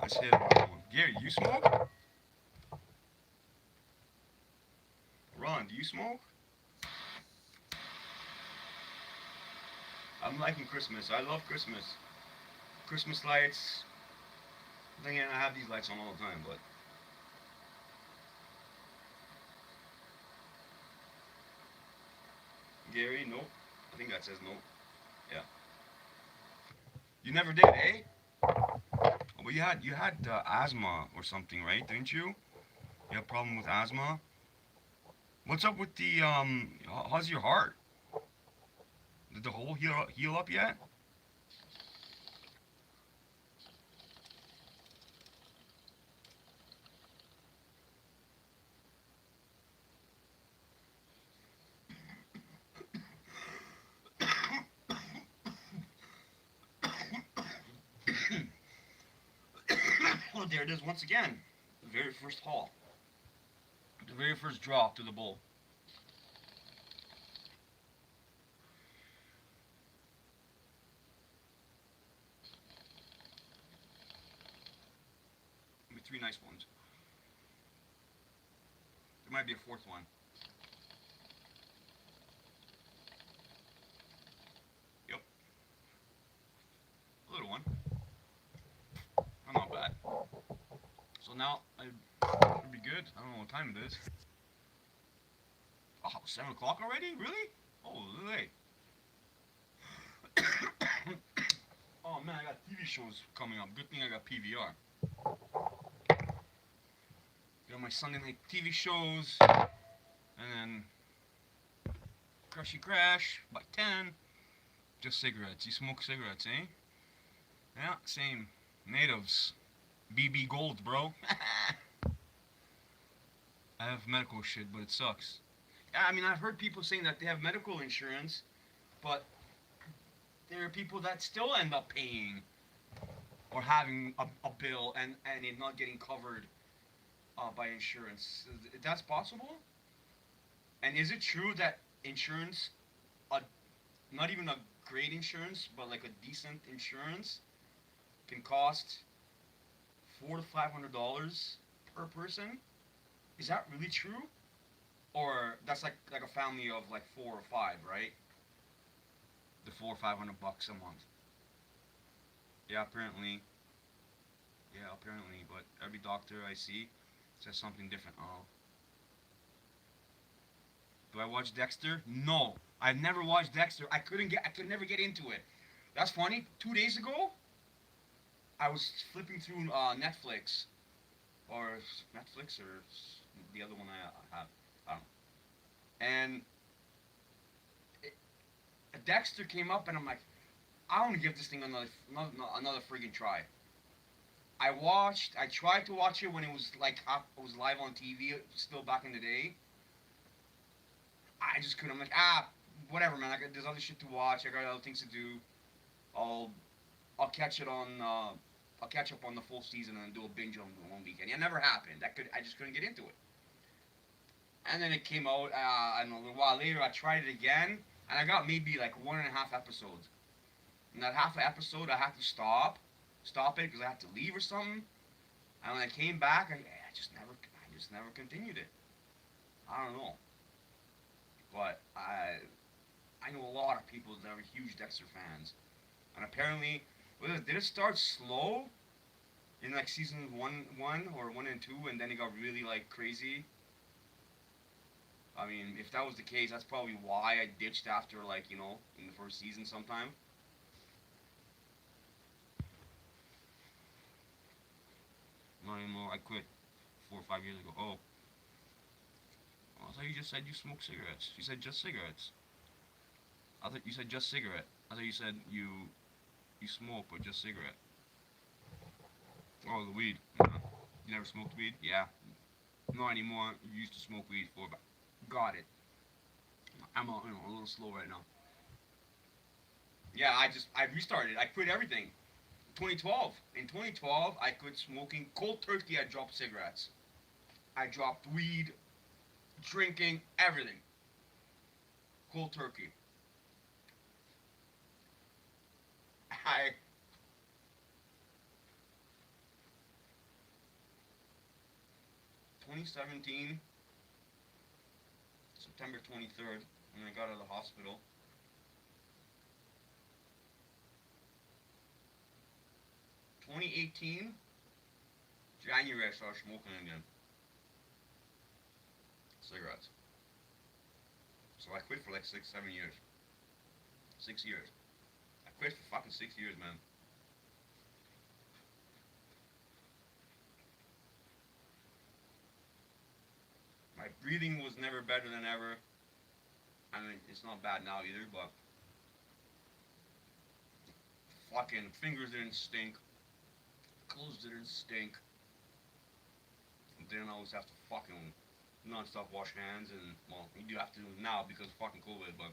Let's hit another one. Gary, you smoke? Ron, do you smoke? I'm liking Christmas. I love Christmas. Christmas lights. Again, I have these lights on all the time, but Gary, nope. I think that says nope. Yeah. You never did, eh? Oh, but you had asthma or something, right? Didn't you? You have a problem with asthma. What's up with the How's your heart? Did the hole heal up yet? Well, there it is once again. The very first haul. The very first drop to the bowl. Maybe three nice ones. There might be a fourth one. Yep, a little one. Not bad. So now I should be good. I don't know what time it is. Oh, 7 o'clock already? Really? Oh, late. Oh man, I got TV shows coming up. Good thing I got PVR. Got my Sunday night TV shows, and then Crushy Crash by 10. Just cigarettes. You smoke cigarettes, eh? Yeah, same. Natives. BB Gold, bro. I have medical shit, but it sucks. Yeah, I mean, I've heard people saying that they have medical insurance, but there are people that still end up paying or having a bill and it not getting covered by insurance. That's possible? And is it true that insurance, uh, not even a great insurance, but like a decent insurance, can cost $400 to $500 per person. Is that really true? Or that's like a family of like four or five, right? The 400 or 500 bucks a month. Yeah, apparently. Yeah, apparently. But every doctor I see says something different. Oh, do I watch Dexter? No, I've never watched Dexter. I could never get into it. That's funny. 2 days ago, I was flipping through Netflix or Netflix or the other one I have. I don't know. And it, Dexter came up, and I'm like, I want to give this thing another friggin' try. I tried to watch it when it was like up, it was live on TV, still back in the day. I just couldn't. I'm like, whatever, man. There's other shit to watch. I got other things to do. I'll I'll catch it on. I'll catch up on the full season and do a binge on one weekend. It never happened. I just couldn't get into it. And then it came out, and a little while later, I tried it again, and I got maybe like 1.5 episodes. And that half episode, I had to stop it because I had to leave or something. And when I came back, I just never continued it. I don't know, but I know a lot of people that are huge Dexter fans, and apparently, did it start slow in like season one or 1 and 2, and then it got really like crazy? I mean, if that was the case, that's probably why I ditched after like in the first season sometime. Not anymore. I quit 4 or 5 years ago. Oh, I thought you just said you smoke cigarettes. You said just cigarettes. I thought you said just cigarette. I thought you said you smoke, but just cigarette. Oh, the weed. You never smoked weed? Yeah. Not anymore. You used to smoke weed for. Got it. I'm a little slow right now. Yeah, I restarted. I quit everything. 2012. In 2012, I quit smoking cold turkey. I dropped cigarettes. I dropped weed, drinking, everything. Cold turkey. I 2017, September 23rd, when I got out of the hospital. 2018, January, I started smoking again. Cigarettes. So I quit for like 6, 7 years. 6 years. I quit for fucking 6 years, man. My breathing was never better than ever. I mean, it's not bad now either, but fucking fingers didn't stink. Clothes didn't stink. And didn't always have to fucking non-stop wash hands, and well, you do have to now because of fucking COVID, but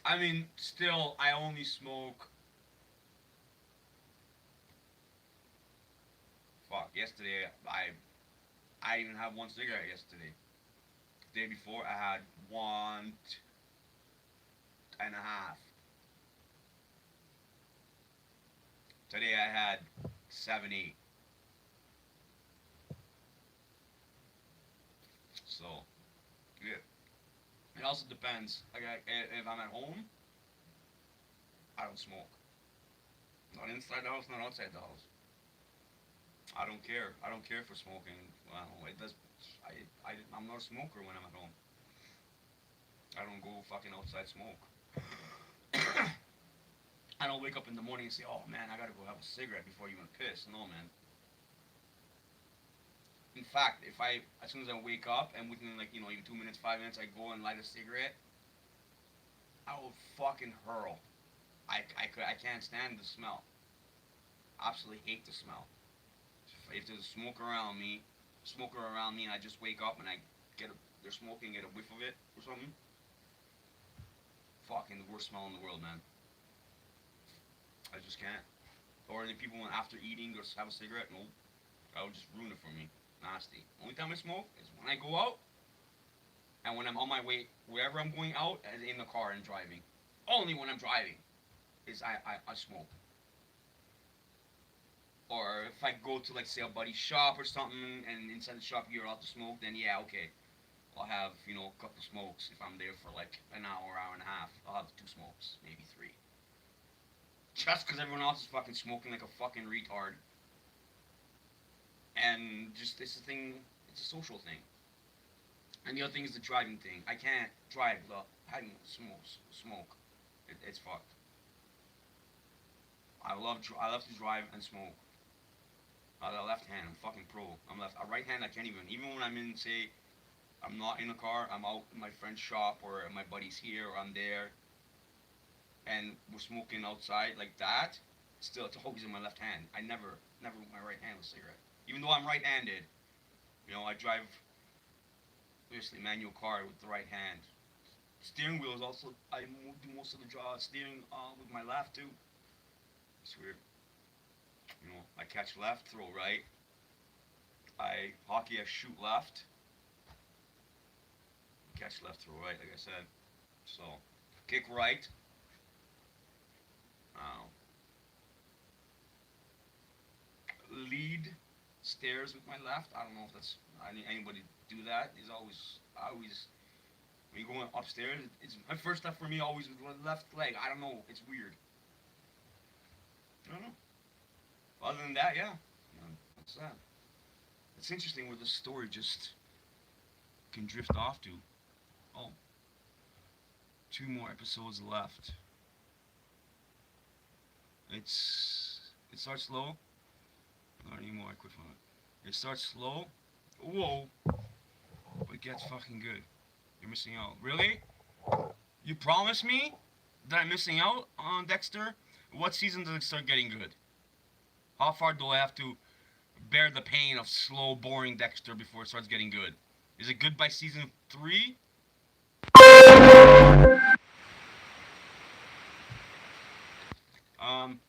I mean, still, I only smoke. Fuck, yesterday I even had one cigarette yesterday. The day before I had one and a half. Today I had 7, 8. So, yeah. It also depends. Like, if I'm at home, I don't smoke. Not inside the house, not outside the house. I don't care. I don't care for smoking. Well, it does. I'm not a smoker when I'm at home. I don't go fucking outside smoke. I don't wake up in the morning and say, "Oh man, I gotta go have a cigarette before you even piss." No, man. In fact, if I as soon as I wake up and within like even 2 minutes, 5 minutes, I go and light a cigarette, I will fucking hurl. I can't stand the smell. Absolutely hate the smell. If there's smoker around me, and I just wake up and they're smoking, get a whiff of it or something. Fucking the worst smell in the world, man. I just can't. Or the people when after eating go have a cigarette, no, that would just ruin it for me. Nasty. Only time I smoke is when I go out and when I'm on my way wherever I'm going out and in the car and driving. Only when I'm driving is I smoke. Or if I go to like say a buddy's shop or something, and inside the shop you're allowed to smoke, then yeah, okay, I'll have a couple smokes. If I'm there for like an hour and a half, I'll have two smokes, maybe three. Just because everyone else is fucking smoking like a fucking retard, and just it's a thing. It's a social thing. And the other thing is the driving thing. I can't drive without having smoke. It's fucked. I love to drive and smoke. The left hand, I'm fucking pro. I'm left. A right hand, I can't even when I'm in, say, I'm not in a car, I'm out in my friend's shop or my buddy's here or I'm there, and we're smoking outside like that. Still, it's always in my left hand. I never with my right hand with a cigarette. Even though I'm right-handed, I drive obviously manual car with the right hand. Steering wheel is also I do most of the steering with my left too. It's weird. I catch left, throw right. I shoot left. Catch left, throw right, like I said. So, kick right. Uh, Lead stairs with my left. I don't know if that's anybody do that. Is always when you're going upstairs. It's my first step for me always with the left leg. I don't know. It's weird. I don't know. Other than that, yeah. That's that. It's interesting where the story just can drift off to. Oh, two more episodes left. It starts slow. Not anymore. I quit from it. It starts slow. Whoa, but it gets fucking good. You're missing out. Really? You promise me that I'm missing out on Dexter? What season does it start getting good? How far do I have to bear the pain of slow, boring Dexter before it starts getting good? Is it good by season 3? Um,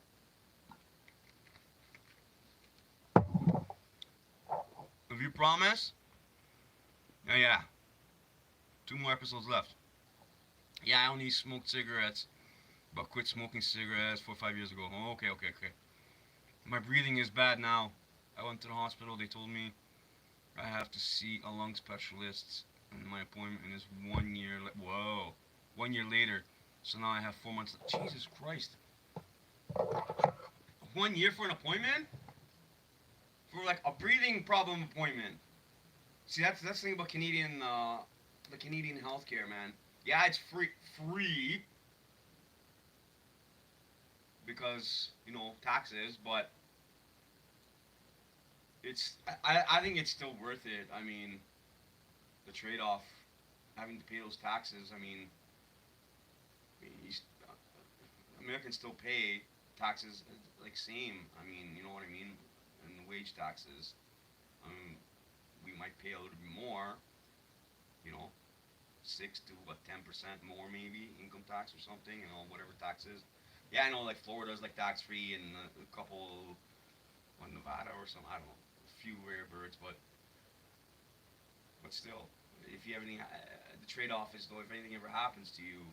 if you promise? Oh yeah, two more episodes left. Yeah, I only smoked cigarettes, but quit smoking cigarettes 4 or 5 years ago. Oh, okay. My breathing is bad now. I went to the hospital. They told me I have to see a lung specialist, and my appointment is 1 year. Whoa, 1 year later. So now I have 4 months. Jesus Christ! 1 year for an appointment? For like a breathing problem appointment. See, that's the thing about the Canadian healthcare, man. Yeah, it's free because taxes, but I think it's still worth it. I mean, the trade-off, having to pay those taxes. Americans still pay taxes like same. You know what I mean, and the wage taxes. We might pay a little bit more. You know, 6 to 10% more maybe income tax or something. Whatever taxes. Yeah, I know like Florida's like tax free and a couple, Nevada or something. I don't know, a few rare birds, but still, if you have any, the trade off is though if anything ever happens to you,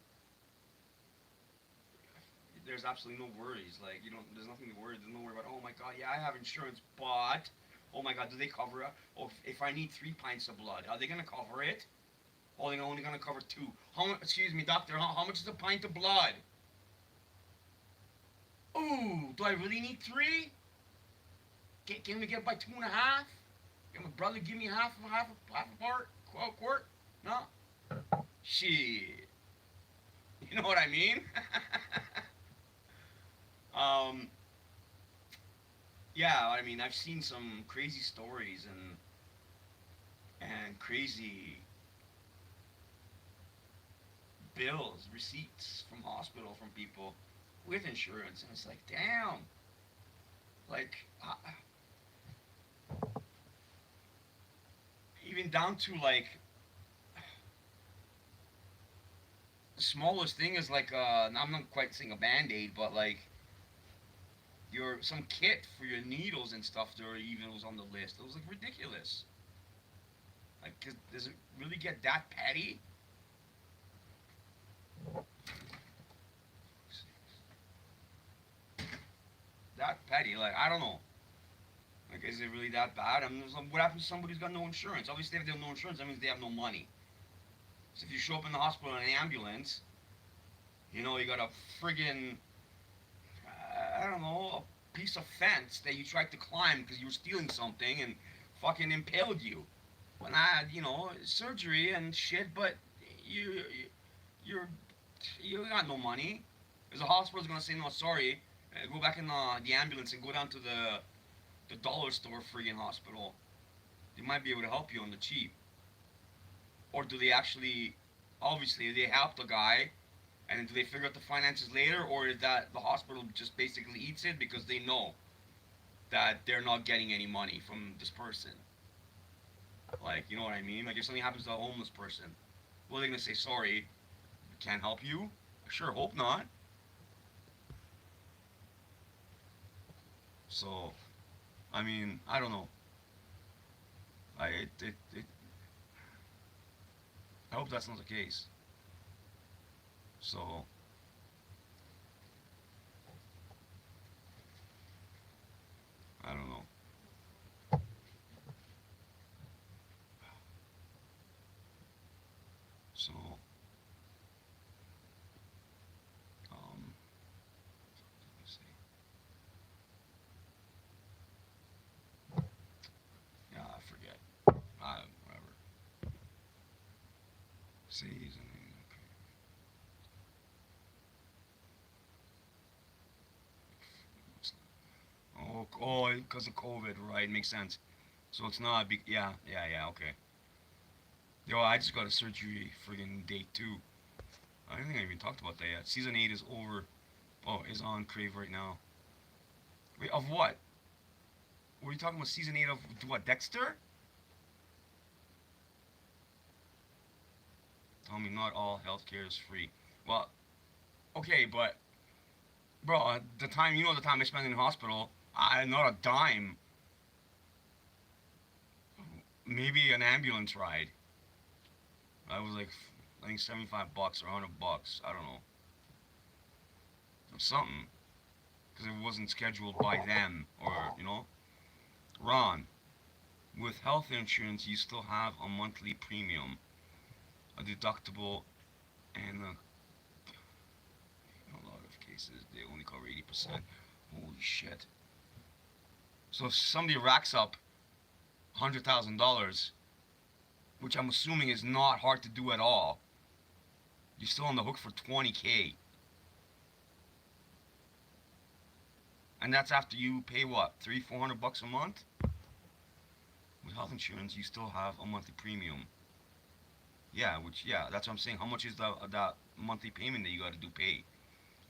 there's absolutely no worries. Like there's nothing to worry. There's no worry about. Oh my God, yeah, I have insurance, but oh my God, do they cover it? Oh, if I need 3 pints of blood, are they gonna cover it? Oh, they're only gonna cover 2. Excuse me, doctor. How much is a pint of blood? Ooh, do I really need 3? Can we get by 2.5? Can my brother give me half a part? Quart? No. Shit. You know what I mean? um. Yeah, I've seen some crazy stories and crazy bills, receipts from hospital from people with insurance, and it's like, damn. Like, even down to like the smallest thing is like I'm not quite saying a band-aid, but like some kit for your needles and stuff. There even was on the list. It was like ridiculous. Like, does it really get that petty? That petty? Like, I don't know. Is it really that bad? I mean, what happens to somebody who's got no insurance? Obviously, if they have no insurance, that means they have no money. So if you show up in the hospital in an ambulance, you got a friggin', I don't know, a piece of fence that you tried to climb because you were stealing something and fucking impaled you. Well, surgery and shit, but you, you're, you got no money. Because the hospital's gonna say, no, sorry, go back in the ambulance and go down to the dollar store friggin' hospital. They might be able to help you on the cheap. Or do they actually, obviously, they help the guy, and then do they figure out the finances later, or is that the hospital just basically eats it because they know that they're not getting any money from this person? Like, you know what I mean? Like, if something happens to a homeless person, well, they're gonna say, sorry, we can't help you? I sure hope not. So, I mean, I don't know. I hope that's not the case. So, I don't know. So, let me see. Yeah, I forget. Whatever. Season. Oh, because of COVID, right? Makes sense. So it's not a big. Yeah, yeah, yeah. Okay. Yo, I just got a surgery friggin' day 2. I don't think I even talked about that yet. Season 8 is over. Oh, is on Crave right now. Wait, of what? Were you talking about season 8 of what? Dexter? Tell me not all healthcare is free. Well, okay, but bro, the time I spent in the hospital, I not a dime. Maybe an ambulance ride. I was like, I think $75 or $100. I don't know. Something. Because it wasn't scheduled by them or. Ron, with health insurance, you still have a monthly premium, a deductible, and in a lot of cases, they only cover 80%. Holy shit. So if somebody racks up $100,000, which I'm assuming is not hard to do at all, you're still on the hook for 20K. And that's after you pay what, $300-400 a month? With health insurance, you still have a monthly premium. Yeah, that's what I'm saying. How much is that monthly payment that you got to do pay?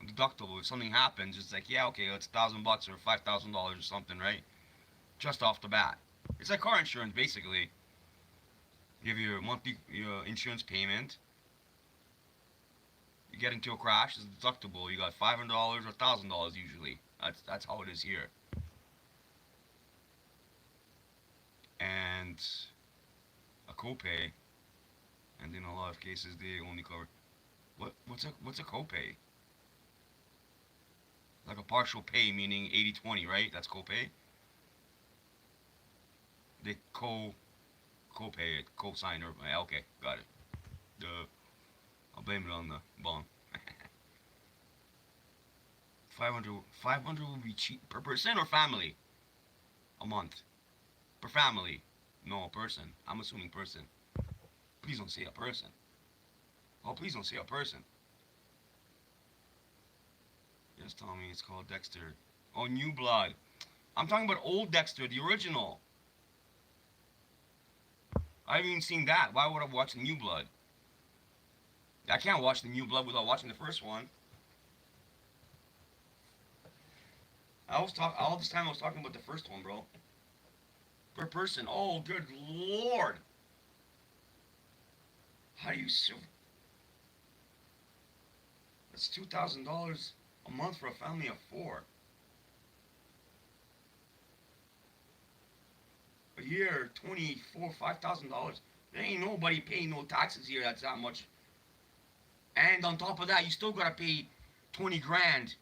A deductible. If something happens, it's like, yeah, okay, it's $1,000 or $5,000 or something, right? Just off the bat. It's like car insurance, basically. You have your monthly insurance payment. You get into a crash, it's deductible. You got $500 or $1,000 usually. That's how it is here. And a copay, and in a lot of cases they only cover what's a copay? Like a partial pay, meaning 80/20, right? That's copay. They copay it, co-sign or okay, got it. I'll blame it on the bong. 500 will be cheap per person or family a month per family. No, person. I'm assuming person. Please don't say a person. Oh, please don't say a person. Just tell me it's called Dexter. Oh, New Blood. I'm talking about old Dexter, the original. I haven't even seen that. Why would I watch the New Blood? I can't watch the New Blood without watching the first one. All this time I was talking about the first one, bro. Per person. Oh, good lord. How do you sue? That's $2,000 a month for a family of 4. A year, $5,000. There ain't nobody paying no taxes here. That's that much. And on top of that, you still gotta pay 20 grand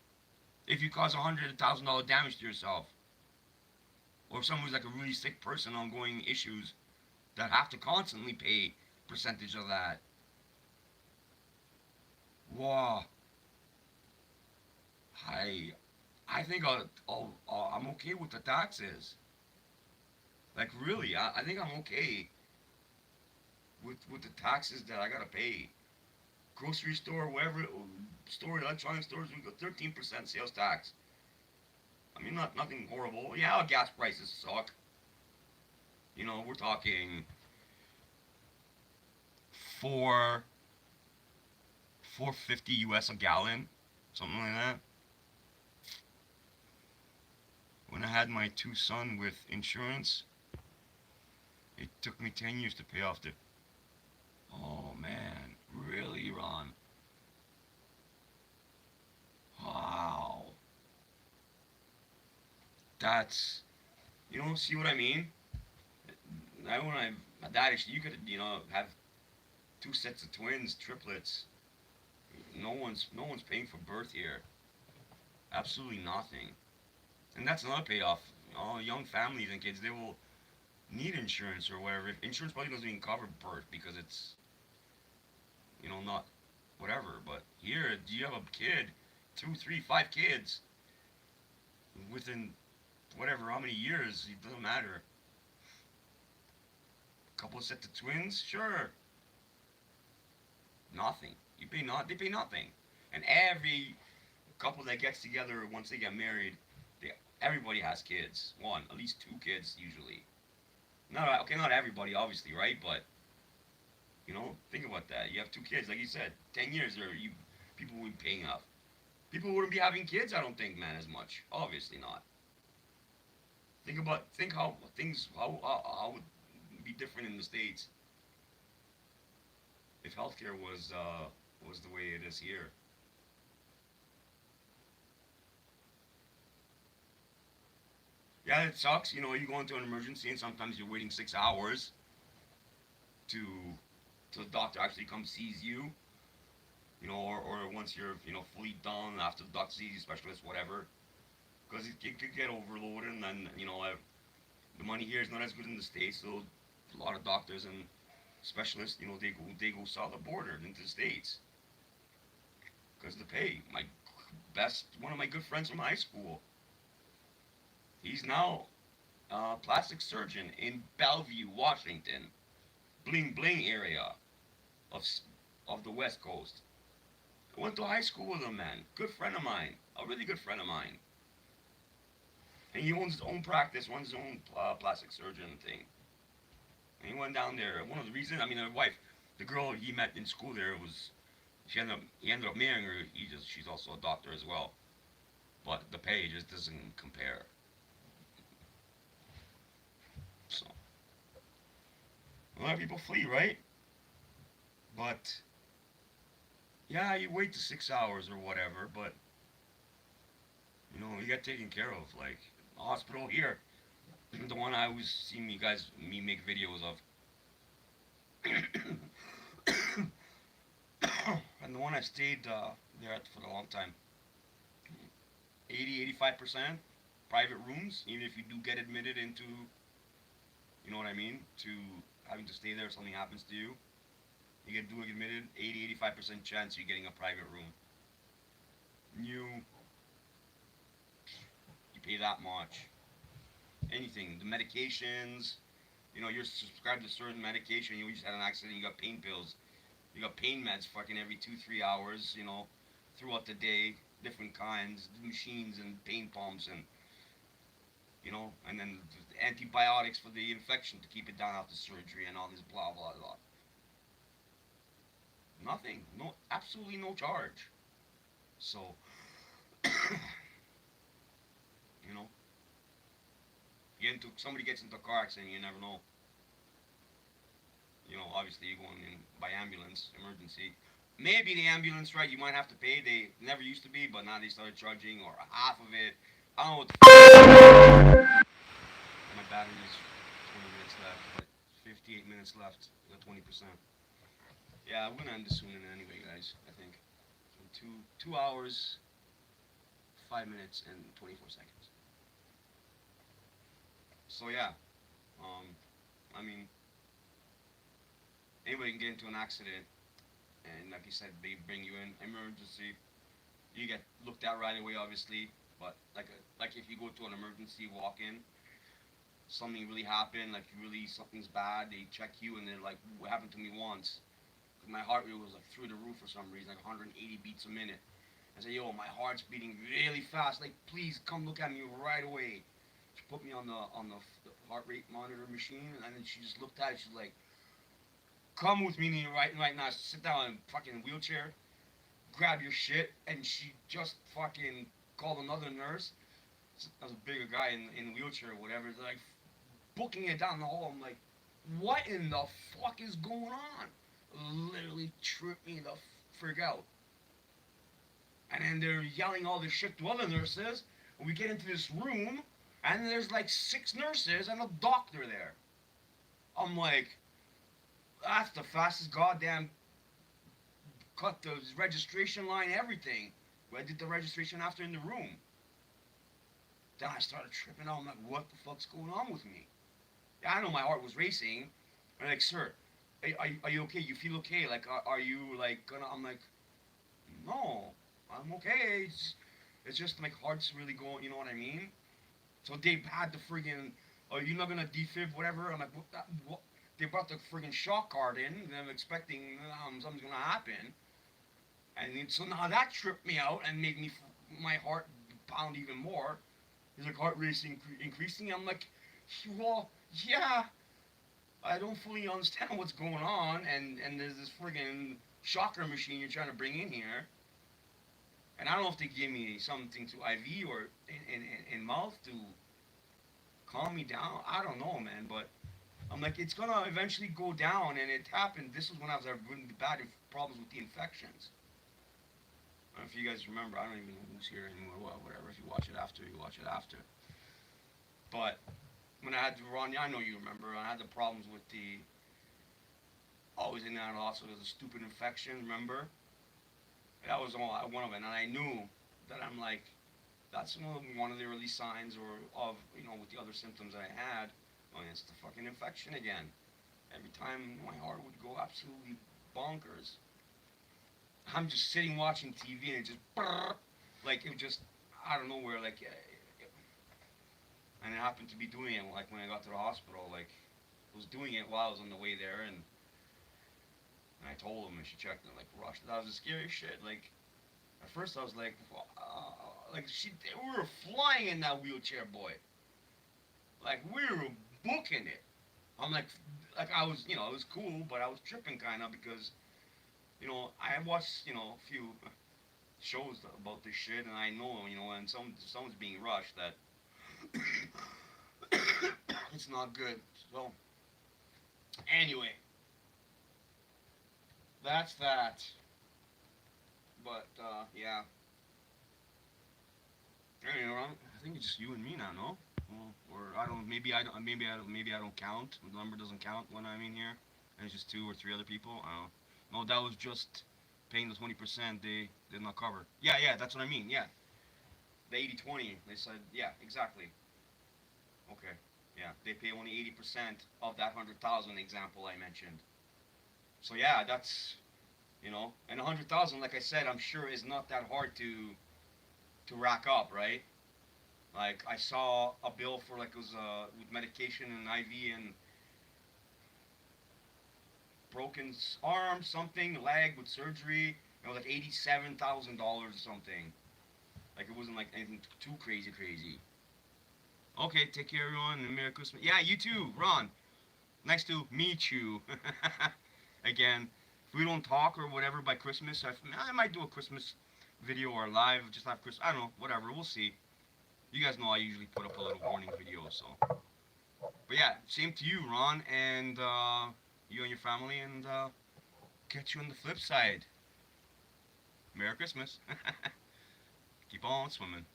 if you cause $100,000 damage to yourself. or if someone's like a really sick person, ongoing issues that have to constantly pay percentage of that. Wow, I I think I'm okay with the taxes. Like really, I think I'm okay with the taxes that I gotta pay. Grocery store, wherever store, electronic stores, we got 13% sales tax. I mean, not nothing horrible. Yeah, gas prices suck. We're talking four 450 US a gallon, something like that. When I had my two son with insurance, it took me 10 years to pay off the. Oh man, really, Ron? Wow, that's see what I mean? I when I my dad actually, you could have two sets of twins, triplets. No one's paying for birth here. Absolutely nothing. And that's another payoff. All young families and kids, they will need insurance or whatever. If insurance probably doesn't even cover birth because it's not whatever. But here, do you have a kid, two, three, five kids within whatever how many years? It doesn't matter. A couple of sets of twins, sure, nothing. You pay not. They pay nothing. And every couple that gets together once they get married, everybody has kids. One, at least two kids usually. Not okay, not everybody, obviously, right? But think about that. You have two kids, like you said, 10 years, or people would be paying up. People wouldn't be having kids, I don't think, man, as much. Obviously not. Think how things how would be different in the states if healthcare was the way it is here. Yeah, it sucks. You go into an emergency and sometimes you're waiting 6 hours to to the doctor actually comes sees you. Or once you're fully done after the doctor sees you, specialist, whatever, because it could get overloaded, and then the money here is not as good in the states, so a lot of doctors and specialists, they go south of the border into the states because the pay. One of my good friends from high school, he's now a plastic surgeon in Bellevue, Washington, bling bling area of of the West Coast. I went to high school with him, man. Good friend of mine, a really good friend of mine, and he owns his own practice, runs his own plastic surgeon thing. And he went down there. One of the reasons, I mean, the wife, the girl he met in school there was, he ended up marrying her. She's also a doctor as well. But the pay just doesn't compare. So a lot of people flee, right? But yeah, you wait the 6 hours or whatever. But you get taken care of. Like the hospital here, the one I always see me make videos of, and the one I stayed there at for a long time. 85% private rooms, even if you do get admitted into, what I mean, to having to stay there if something happens to you. You get do admitted, 85% chance you're getting a private room. You pay that much. Anything, the medications, you're subscribed to certain medication. You just had an accident, you got pain pills, you got pain meds, fucking every 2-3 hours. Throughout the day, different kinds, machines and pain pumps and then antibiotics for the infection to keep it down after surgery and all this blah blah blah. Nothing, no, absolutely no charge. So, you know, somebody gets into a car accident, you never know. Obviously you're going in by ambulance, emergency. Maybe the ambulance, right? You might have to pay. They never used to be, but now they started charging or half of it. I don't know what my battery is 20 minutes left, but 58 minutes left. I got 20%. Yeah, I'm gonna end this soon anyway, guys. I think in 2 hours, 5 minutes, and 24 seconds. So yeah, um, I mean, anybody can get into an accident, and like you said, they bring you in emergency. You get looked at right away, obviously. But like if you go to an emergency walk-in, something really happened, like really something's bad. They check you, and they're like, "What happened to me once?" My heart rate was like through the roof for some reason, like 180 beats a minute. I said, "Yo, my heart's beating really fast. Like, please come look at me right away." She put me on the heart rate monitor machine, and then she just looked at it. She's like, "Come with me right now. Sit down in a fucking wheelchair, grab your shit." And she just fucking called another nurse. I was a bigger guy in a wheelchair or whatever. They're like booking it down the hall. I'm like, what in the fuck is going on? Literally tripped me the frig out. And then they're yelling all this shit to other nurses. And we get into this room, and there's like 6 nurses and a doctor there. I'm like, that's the fastest goddamn cut the registration line, everything. I did the registration after in the room. Then I started tripping out. I'm like, what the fuck's going on with me? Yeah, I know my heart was racing. I'm like, sir, are you okay? You feel okay? Like, are you like gonna? I'm like, no, I'm okay. It's just like heart's really going. You know what I mean? So they had the friggin', are you not gonna defib whatever? I'm like, what? They brought the friggin' shock card in, and I'm expecting something's gonna happen. And then, so now that tripped me out and made me my heart pound even more. He's like, heart rate increasing. I'm like, well, yeah, I don't fully understand what's going on, and there's this friggin' shocker machine you're trying to bring in here. And I don't know if they give me something to IV or in mouth to calm me down. I don't know, man, but I'm like, it's gonna eventually go down, and it happened. This was when I was having really bad problems with the infections. I don't know if you guys remember. I don't even know who's here anymore. Well, whatever. If you watch it after, you watch it after. But when I had to run, yeah, I know you remember. I had the problems with the always in and out of the hospital. There's a stupid infection. Remember? That was all one of it, and I knew that I'm like, that's one of the early signs or of with the other symptoms that I had. Oh, it's the fucking infection again. Every time my heart would go absolutely bonkers. I'm just sitting watching TV and it just like it was just out of nowhere like and it happened to be doing it like when I got to the hospital like I was doing it while I was on the way there and I told him and she checked and like rushed. That was the scariest shit. Like at first I was like we were flying in that wheelchair, boy. Like we were booking it. I'm like I was it was cool, but I was tripping kind of because I watched a few shows about this shit, and I know when someone's being rushed that it's not good. So anyway, that's that. But yeah. Anyway, I think it's just you and me now, no? Well, or I don't. Maybe I don't count. The number doesn't count when I'm in here, and it's just 2 or 3 other people. I don't know. No, that was just paying the 20%. They did not cover. Yeah, yeah, that's what I mean. Yeah, the 80/20. They said, yeah, exactly. Okay. Yeah, they pay only 80% of that 100,000 example I mentioned. So yeah, that's and 100,000, like I said, I'm sure is not that hard to rack up, right? Like I saw a bill for like it was with medication and IV and broken arm, something, leg with surgery. It was like $87,000 or something. Like it wasn't like anything too crazy, crazy. Okay, take care, everyone, and Merry Christmas. Yeah, you too, Ron. Nice to meet you. Again, if we don't talk or whatever by Christmas, I might do a Christmas video or live, just have Christmas. I don't know, whatever. We'll see. You guys know I usually put up a little warning video, so. But yeah, same to you, Ron, and you and your family, and catch you on the flip side. Merry Christmas. Keep on swimming.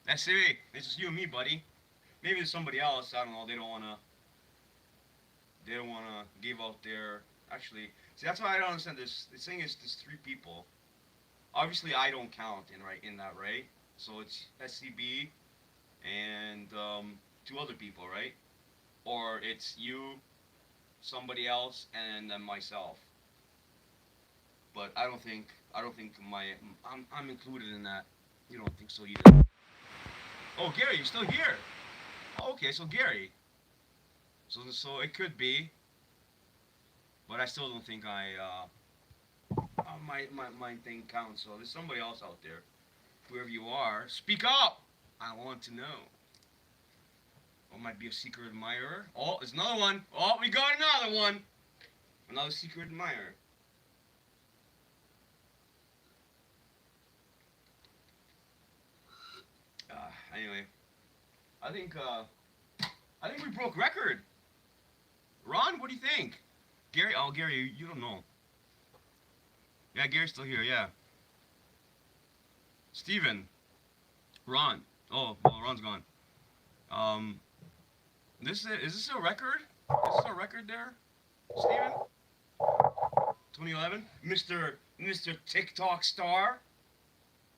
That's it. It's just you and me, buddy. Maybe there's somebody else. I don't know. They don't wanna. They don't wanna give out their. Actually, see, that's why I don't understand this. The thing is, there's 3 people. Obviously, I don't count in that, right? So it's SCB, and two other people, right? Or it's you, somebody else, and then myself. But I don't think I'm included in that. You don't think so either? Oh, Gary, you're still here. Oh, okay, so Gary. So it could be, but I still don't think my thing counts. So there's somebody else out there. Whoever you are, speak up. I want to know. Or might be a secret admirer. Oh, there's another one. Oh, we got another one. Another secret admirer. Anyway, I think uh, I think we broke record. Ron, what do you think? Gary, oh Gary, you don't know. Yeah, Gary's still here. Yeah. Steven, Ron. Oh, well, Ron's gone. Um, is this a record? Is this a record there, Steven? 2011, Mr. TikTok star,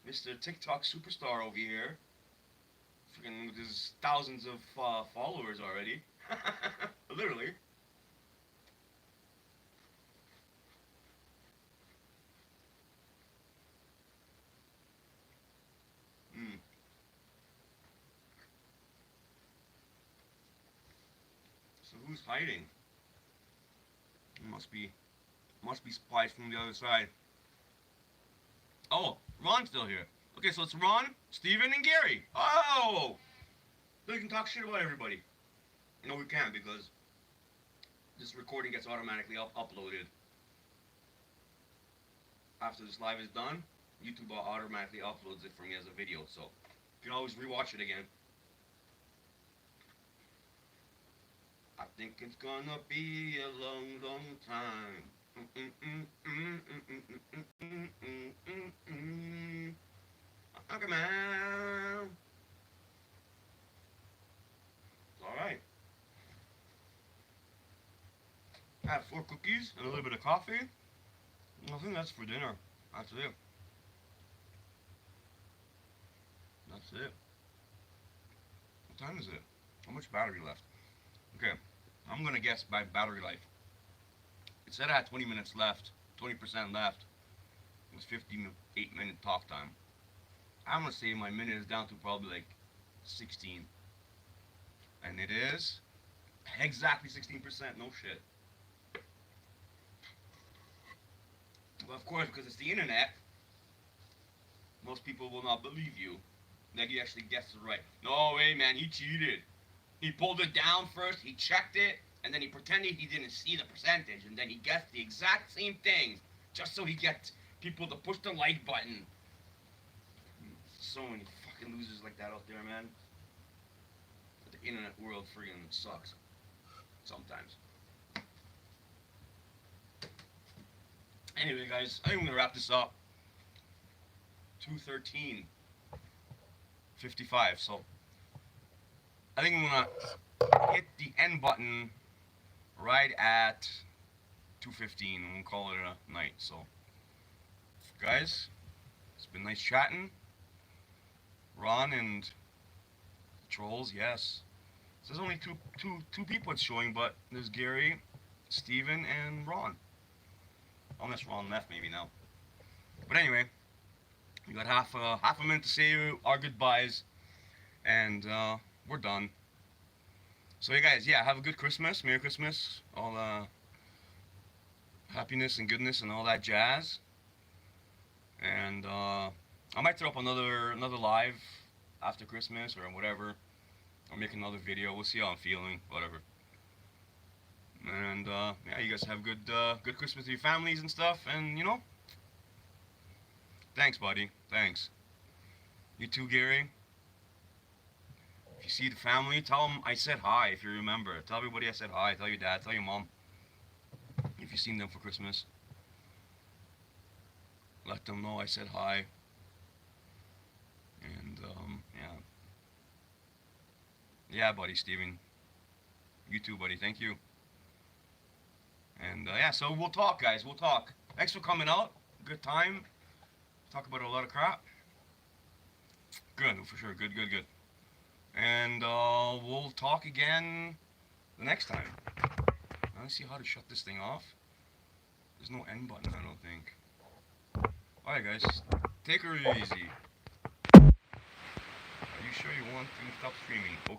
Mr. TikTok superstar over here. Freaking, there's thousands of followers already. Literally. Mm. So who's hiding? It must be spies from the other side. Oh, Ron's still here. Okay, so it's Ron, Steven, and Gary. Oh! So we can talk shit about everybody. No, we can't because this recording gets automatically uploaded. After this live is done, YouTube automatically uploads it for me as a video, so you can always rewatch it again. I think it's gonna be a long, long time. Okay, man. All right. I have 4 cookies and a little bit of coffee. I think that's for dinner. That's it. That's it. What time is it? How much battery left? Okay. I'm gonna guess by battery life. It said I had 20 minutes left, 20% left. It was 58-minute talk time. I'm gonna say my minute is down to probably like 16. And it is exactly 16%, no shit. Well, of course, because it's the internet, most people will not believe you that you actually guessed it right. No way, man, he cheated. He pulled it down first, he checked it, and then he pretended he didn't see the percentage, and then he guessed the exact same thing, just so he gets people to push the like button. So many fucking losers like that out there, man. But the internet world freaking sucks. Sometimes. Anyway, guys, I think I'm gonna wrap this up. 2:13:55. So I think I'm gonna hit the end button right at 2:15 and we'll call it a night. So, guys, it's been nice chatting. Ron and Trolls, yes. So there's only two people it's showing, but there's Gary, Steven, and Ron. Unless Ron left maybe now. But anyway, we got half a minute to say our goodbyes, and we're done. So you guys, yeah, have a good Christmas, Merry Christmas, all happiness and goodness and all that jazz. And I might throw up another live after Christmas or whatever, or make another video. We'll see how I'm feeling, whatever. And yeah, you guys have good Christmas with your families and stuff. And thanks, buddy. Thanks. You too, Gary. If you see the family, tell them I said hi. If you remember, tell everybody I said hi. Tell your dad. Tell your mom. If you've seen them for Christmas, let them know I said hi. And yeah, buddy, Steven. You too, buddy. Thank you. And yeah, so we'll talk, guys. We'll talk. Thanks for coming out. Good time. Talk about a lot of crap. Good, for sure. Good. And we'll talk again the next time. I don't see how to shut this thing off. There's no end button, I don't think. Alright, guys. Take her easy. Are you sure you want to stop streaming?